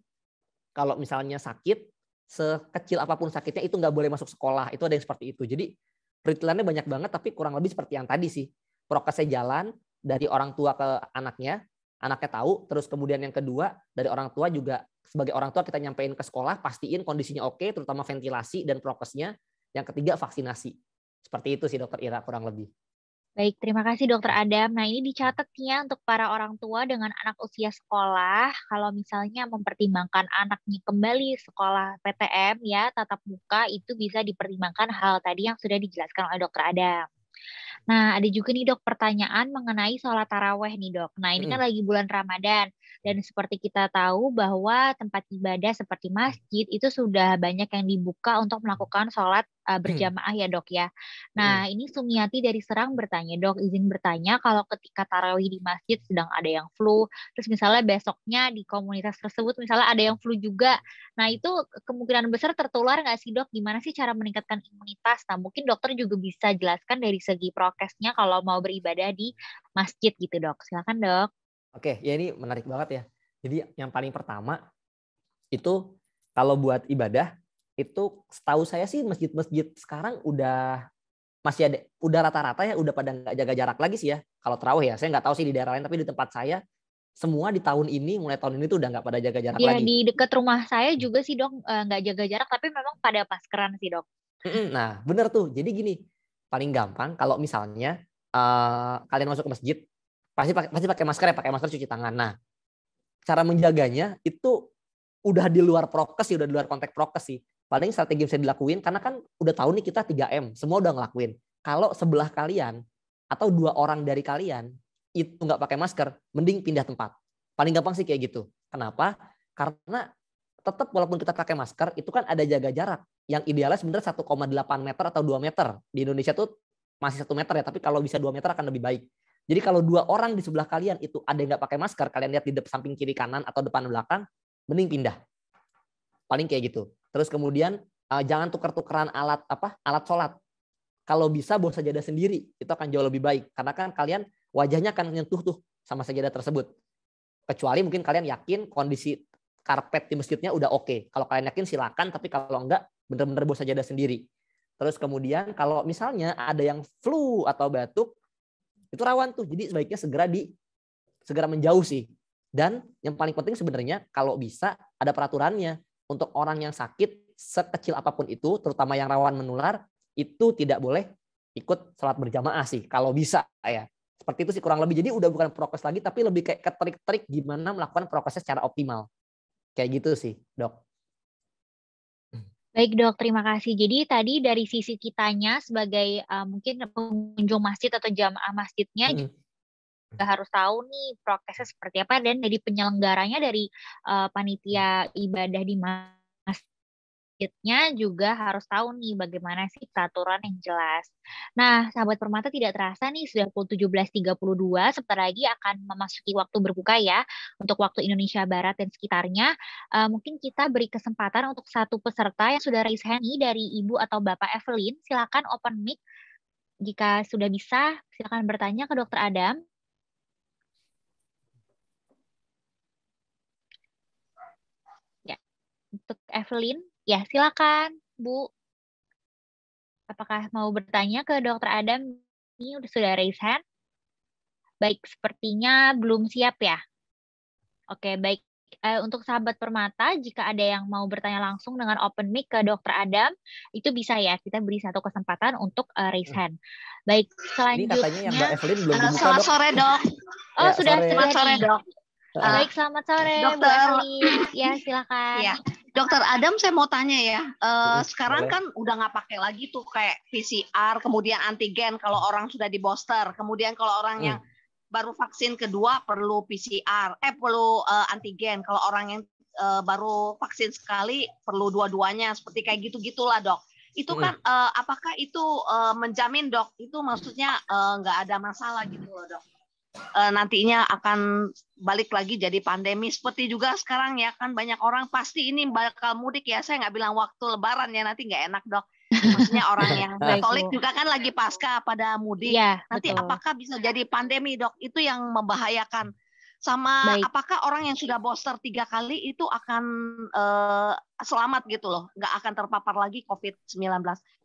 kalau misalnya sakit, sekecil apapun sakitnya itu nggak boleh masuk sekolah. Itu ada yang seperti itu. Jadi perintilannya banyak banget, tapi kurang lebih seperti yang tadi sih. Prokesnya jalan dari orang tua ke anaknya tahu. Terus kemudian yang kedua, dari orang tua juga, sebagai orang tua kita nyampein ke sekolah, pastiin kondisinya oke, terutama ventilasi dan prokesnya. Yang ketiga vaksinasi. Seperti itu sih Dokter Ira kurang lebih. Baik, terima kasih Dokter Adam. Nah, ini dicatat ya untuk para orang tua dengan anak usia sekolah, kalau misalnya mempertimbangkan anaknya kembali sekolah PTM ya, tatap muka, itu bisa dipertimbangkan hal tadi yang sudah dijelaskan oleh Dokter Adam. Nah, ada juga nih, Dok, pertanyaan mengenai sholat taraweh nih, Dok. Nah, ini kan lagi bulan Ramadan, dan seperti kita tahu bahwa tempat ibadah seperti masjid itu sudah banyak yang dibuka untuk melakukan sholat berjamaah ya, Dok ya. Nah, ini Sumiati dari Serang bertanya, Dok, izin bertanya kalau ketika tarawih di masjid sedang ada yang flu, terus misalnya besoknya di komunitas tersebut misalnya ada yang flu juga. Nah, itu kemungkinan besar tertular nggak sih, Dok? Gimana sih cara meningkatkan imunitas? Nah, mungkin dokter juga bisa jelaskan dari segi prokesnya kalau mau beribadah di masjid gitu, Dok. Silakan, Dok. Oke, ya ini menarik banget ya. Jadi yang paling pertama itu kalau buat ibadah itu setahu saya sih masjid-masjid sekarang udah masih ada, udah rata-rata ya udah pada nggak jaga jarak lagi sih ya. Kalau tarawih ya, saya nggak tahu sih di daerah lain, tapi di tempat saya semua di tahun ini, mulai tahun ini tuh udah nggak pada jaga jarak Ya, lagi. di dekat rumah saya juga sih, Dok, nggak jaga jarak, tapi memang pada maskeran sih, Dok. Nah, bener tuh. Jadi gini, paling gampang kalau misalnya kalian masuk ke masjid, pasti pakai masker ya, pakai masker, cuci tangan. Nah, cara menjaganya itu udah di luar prokes sih, udah di luar konteks prokes sih. Paling strategi bisa dilakuin karena kan udah tahu nih kita 3M, semua udah ngelakuin. Kalau sebelah kalian atau 2 orang dari kalian itu nggak pakai masker, mending pindah tempat. Paling gampang sih kayak gitu. Kenapa? Karena tetap walaupun kita pakai masker, itu kan ada jaga jarak. Yang idealnya sebenarnya 1,8 meter atau 2 meter. Di Indonesia tuh masih 1 meter ya, tapi kalau bisa 2 meter akan lebih baik. Jadi kalau 2 orang di sebelah kalian itu ada yang nggak pakai masker, kalian lihat di samping kiri kanan atau depan belakang, mending pindah. Paling kayak gitu. Terus kemudian jangan tuker-tukeran alat sholat. Kalau bisa bawa sajadah sendiri, itu akan jauh lebih baik. Karena kan kalian wajahnya akan nyentuh tuh sama sajadah tersebut. Kecuali mungkin kalian yakin kondisi karpet di masjidnya udah oke. Kalau kalian yakin silakan, tapi kalau enggak, bener-bener bawa sajadah sendiri. Terus kemudian kalau misalnya ada yang flu atau batuk, itu rawan tuh. Jadi sebaiknya segera menjauh sih. Dan yang paling penting sebenarnya kalau bisa ada peraturannya. Untuk orang yang sakit sekecil apapun itu, terutama yang rawan menular, itu tidak boleh ikut sholat berjamaah sih. Kalau bisa ya. Seperti itu sih kurang lebih. Jadi udah bukan prokes lagi, tapi lebih kayak ke trik-trik gimana melakukan prokesnya secara optimal. Kayak gitu sih, Dok. Baik dok, terima kasih. Jadi tadi dari sisi kitanya sebagai mungkin pengunjung masjid atau jamaah masjidnya juga harus tahu nih prokesnya seperti apa, dan dari penyelenggaranya dari panitia ibadah di masjidnya juga harus tahu nih bagaimana sih peraturan yang jelas. Nah, sahabat Permata, tidak terasa nih sudah pukul 17.32, sebentar lagi akan memasuki waktu berbuka ya, untuk waktu Indonesia Barat dan sekitarnya. Mungkin kita beri kesempatan untuk satu peserta yang sudah raise hand nih dari Ibu atau Bapak Evelyn. Silakan open mic. Jika sudah bisa, silakan bertanya ke Dr. Adam. Ya, untuk Evelyn, ya silakan, Bu. Apakah mau bertanya ke Dr. Adam? Ini sudah raise hand. Baik, sepertinya belum siap ya. Oke, baik. Untuk sahabat Permata, jika ada yang mau bertanya langsung dengan open mic ke Dr. Adam, itu bisa ya. Kita beri satu kesempatan untuk raise hand. Baik, selanjutnya. Ini katanya yang Mbak Evelyn belum dibuka, Selamat Dok. sore, Dok. Oh, sudah Selamat sore, Dok. Baik, selamat sore, Dokter. Bu Evelyn. Ya, silakan. Ya, Dokter Adam, saya mau tanya ya. Sekarang boleh. kan udah nggak pakai lagi tuh kayak PCR, kemudian antigen kalau orang sudah di booster, kemudian kalau orang yang baru vaksin kedua perlu PCR, perlu antigen. Kalau orang yang baru vaksin sekali perlu dua-duanya, seperti kayak gitu-gitulah, Dok. Itu kan apakah itu menjamin, Dok? Itu maksudnya nggak ada masalah gitu loh, Dok. Nantinya akan balik lagi jadi pandemi seperti juga sekarang ya, kan banyak orang pasti ini bakal mudik ya. Saya nggak bilang waktu Lebaran ya, nanti nggak enak, Dok. Maksudnya orang yang Katolik juga kan lagi pasca pada mudik. Ya, nanti betul. apakah bisa jadi pandemi, Dok? Itu yang membahayakan. Sama apakah orang yang sudah booster 3 kali itu akan selamat gitu loh, nggak akan terpapar lagi COVID-19.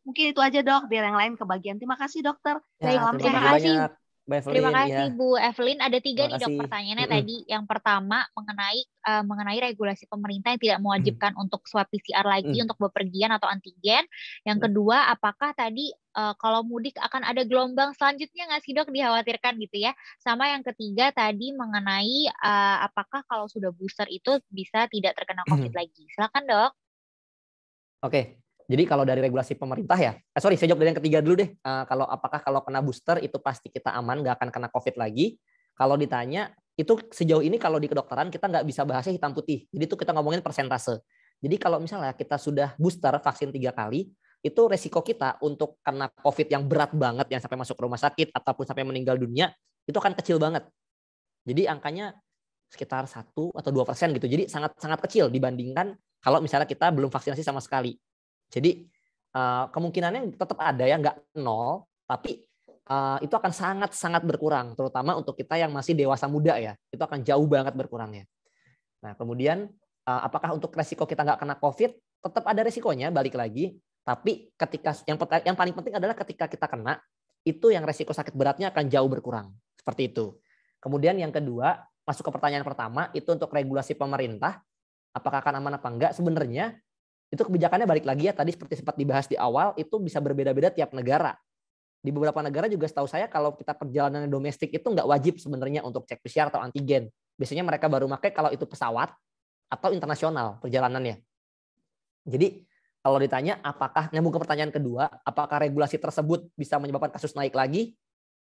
Mungkin itu aja, Dok, biar yang lain kebagian. Terima kasih, Dokter. Ya, Salam terima sehat. kasih banyak, Mbak Evelyn. Terima kasih, Ya. Bu Evelyn. Ada 3 Terima nih, Dok, kasih. pertanyaannya tadi. Yang pertama mengenai regulasi pemerintah yang tidak mewajibkan untuk swab PCR lagi untuk bepergian atau antigen. Yang kedua, apakah tadi kalau mudik akan ada gelombang selanjutnya nggak sih, Dok, dikhawatirkan gitu ya. Sama yang ketiga tadi mengenai apakah kalau sudah booster itu bisa tidak terkena COVID lagi. Silakan, Dok. Oke. Jadi kalau dari regulasi pemerintah ya, saya jawab dari yang ketiga dulu deh. Apakah kalau kena booster itu pasti kita aman, nggak akan kena COVID lagi? Kalau ditanya, itu sejauh ini kalau di kedokteran kita nggak bisa bahasnya hitam putih. Jadi itu kita ngomongin persentase. Jadi kalau misalnya kita sudah booster vaksin 3 kali, itu resiko kita untuk kena COVID yang berat banget, yang sampai masuk ke rumah sakit ataupun sampai meninggal dunia, itu akan kecil banget. Jadi angkanya sekitar 1 atau 2% gitu. Jadi sangat kecil dibandingkan kalau misalnya kita belum vaksinasi sama sekali. Jadi kemungkinannya tetap ada ya, nggak 0, tapi itu akan sangat berkurang, terutama untuk kita yang masih dewasa muda ya, itu akan jauh banget berkurangnya. Nah kemudian apakah untuk resiko kita nggak kena COVID? Tetap ada resikonya, balik lagi. Tapi ketika yang paling penting adalah ketika kita kena, itu yang resiko sakit beratnya akan jauh berkurang, seperti itu. Kemudian yang kedua, masuk ke pertanyaan pertama, itu untuk regulasi pemerintah, apakah akan aman apa enggak? Sebenarnya itu kebijakannya balik lagi ya, tadi seperti sempat dibahas di awal, itu bisa berbeda-beda tiap negara. Di beberapa negara juga setahu saya kalau kita perjalanan domestik itu nggak wajib sebenarnya untuk cek PCR atau antigen. Biasanya mereka baru pakai kalau itu pesawat atau internasional perjalanannya. Jadi kalau ditanya apakah, nyambung ke pertanyaan kedua, apakah regulasi tersebut bisa menyebabkan kasus naik lagi?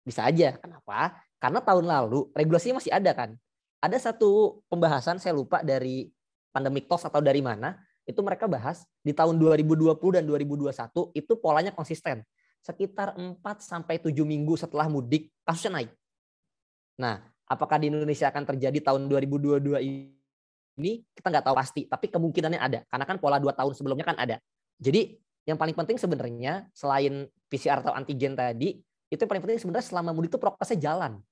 Bisa aja. Kenapa? Karena tahun lalu regulasinya masih ada kan. Ada satu pembahasan, saya lupa dari Pandemic Talks atau dari mana, itu mereka bahas di tahun 2020 dan 2021 itu polanya konsisten. Sekitar 4-7 minggu setelah mudik, kasusnya naik. Nah, apakah di Indonesia akan terjadi tahun 2022 ini? Kita nggak tahu pasti, tapi kemungkinannya ada. Karena kan pola 2 tahun sebelumnya kan ada. Jadi yang paling penting sebenarnya selain PCR atau antigen tadi, itu yang paling penting sebenarnya selama mudik itu prokesnya jalan.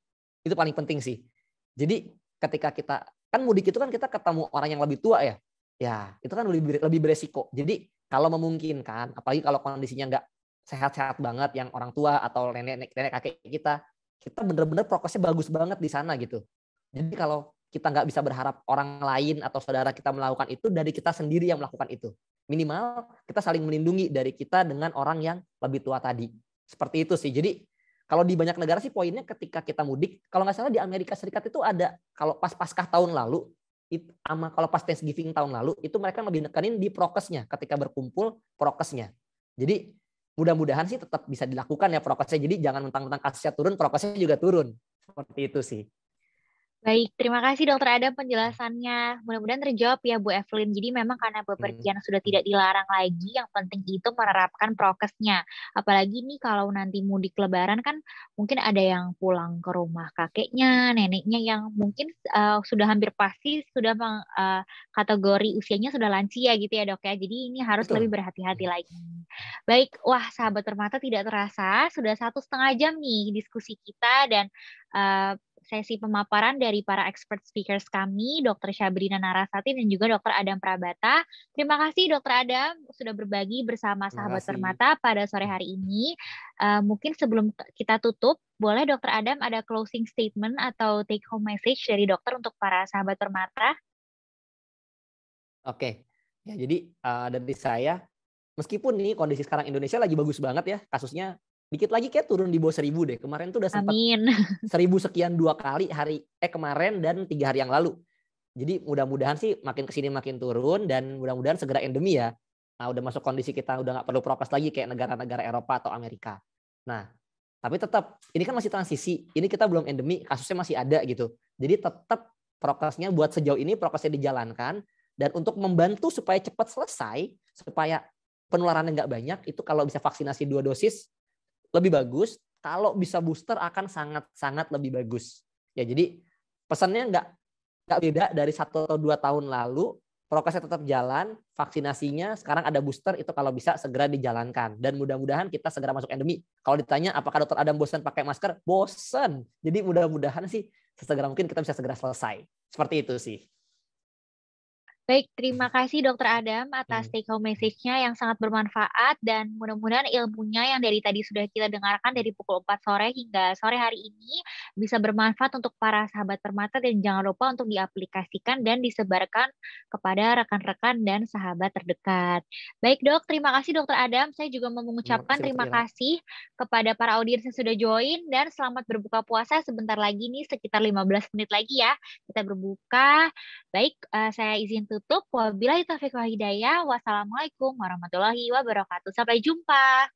Itu paling penting sih. Jadi ketika kita, kan mudik itu kan kita ketemu orang yang lebih tua ya. Ya, itu kan lebih beresiko. Jadi kalau memungkinkan, apalagi kalau kondisinya nggak sehat-sehat banget, yang orang tua atau nenek kakek kita benar-benar prokesnya bagus banget di sana gitu. Jadi kalau kita nggak bisa berharap orang lain atau saudara kita melakukan itu, dari kita sendiri yang melakukan itu. Minimal kita saling melindungi dari kita dengan orang yang lebih tua tadi. Seperti itu sih. Jadi kalau di banyak negara sih poinnya ketika kita mudik, kalau nggak salah di Amerika Serikat itu ada, kalau pas Paskah tahun lalu, sama kalau pas Thanksgiving tahun lalu, itu mereka lebih nekanin di prokesnya, ketika berkumpul prokesnya. Jadi mudah-mudahan sih tetap bisa dilakukan ya prokesnya. Jadi jangan mentang-mentang kasusnya turun, prokesnya juga turun. Seperti itu sih. Baik, terima kasih Dokter Adam penjelasannya. Mudah-mudahan terjawab ya Bu Evelyn. Jadi memang karena bepergian sudah tidak dilarang lagi, yang penting itu menerapkan prokesnya. Apalagi nih kalau nanti mudik lebaran kan mungkin ada yang pulang ke rumah kakeknya, neneknya yang mungkin sudah hampir pasti sudah kategori usianya sudah lansia gitu ya Dok ya. Jadi ini harus lebih berhati-hati lagi. Baik, wah sahabat Permata tidak terasa sudah 1,5 jam nih diskusi kita dan sesi pemaparan dari para expert speakers kami, Dr. Syabrina Narasati dan juga Dr. Adam Prabata. Terima kasih Dr. Adam sudah berbagi bersama sahabat Permata pada sore hari ini. Mungkin sebelum kita tutup, boleh Dr. Adam ada closing statement atau take home message dari dokter untuk para sahabat Permata? Oke, ya jadi dari saya, meskipun nih kondisi sekarang Indonesia lagi bagus banget ya kasusnya, dikit lagi kayak turun di bawah 1.000 deh. Kemarin tuh udah sempat 1.000 sekian 2 kali kemarin dan 3 hari yang lalu. Jadi mudah-mudahan sih makin kesini makin turun dan mudah-mudahan segera endemi ya. Nah, udah masuk kondisi kita udah nggak perlu prokes lagi kayak negara-negara Eropa atau Amerika. Nah, tapi tetap ini kan masih transisi. Ini kita belum endemi, kasusnya masih ada gitu. Jadi tetap prokesnya buat sejauh ini prokesnya dijalankan, dan untuk membantu supaya cepat selesai, supaya penularannya nggak banyak, itu kalau bisa vaksinasi 2 dosis lebih bagus, kalau bisa booster akan sangat-sangat lebih bagus. Ya jadi pesannya nggak beda dari 1 atau 2 tahun lalu, prokesnya tetap jalan, vaksinasinya sekarang ada booster, itu kalau bisa segera dijalankan. Dan mudah-mudahan kita segera masuk endemi. Kalau ditanya apakah Dokter Adam bosan pakai masker? Bosan. Jadi mudah-mudahan sih sesegera mungkin kita bisa segera selesai. Seperti itu sih. Baik, terima kasih Dr. Adam atas take home message-nya yang sangat bermanfaat dan mudah-mudahan ilmunya yang dari tadi sudah kita dengarkan dari pukul 4 sore hingga sore hari ini bisa bermanfaat untuk para sahabat Permata dan jangan lupa untuk diaplikasikan dan disebarkan kepada rekan-rekan dan sahabat terdekat. Baik Dok, terima kasih Dr. Adam. Saya juga mau mengucapkan terima kasih kepada para audiens yang sudah join dan selamat berbuka puasa sebentar lagi nih, sekitar 15 menit lagi ya. Kita berbuka. Baik, saya izin tutup. Wabillahi taufiq wal hidayah. Wassalamualaikum warahmatullahi wabarakatuh. Sampai jumpa.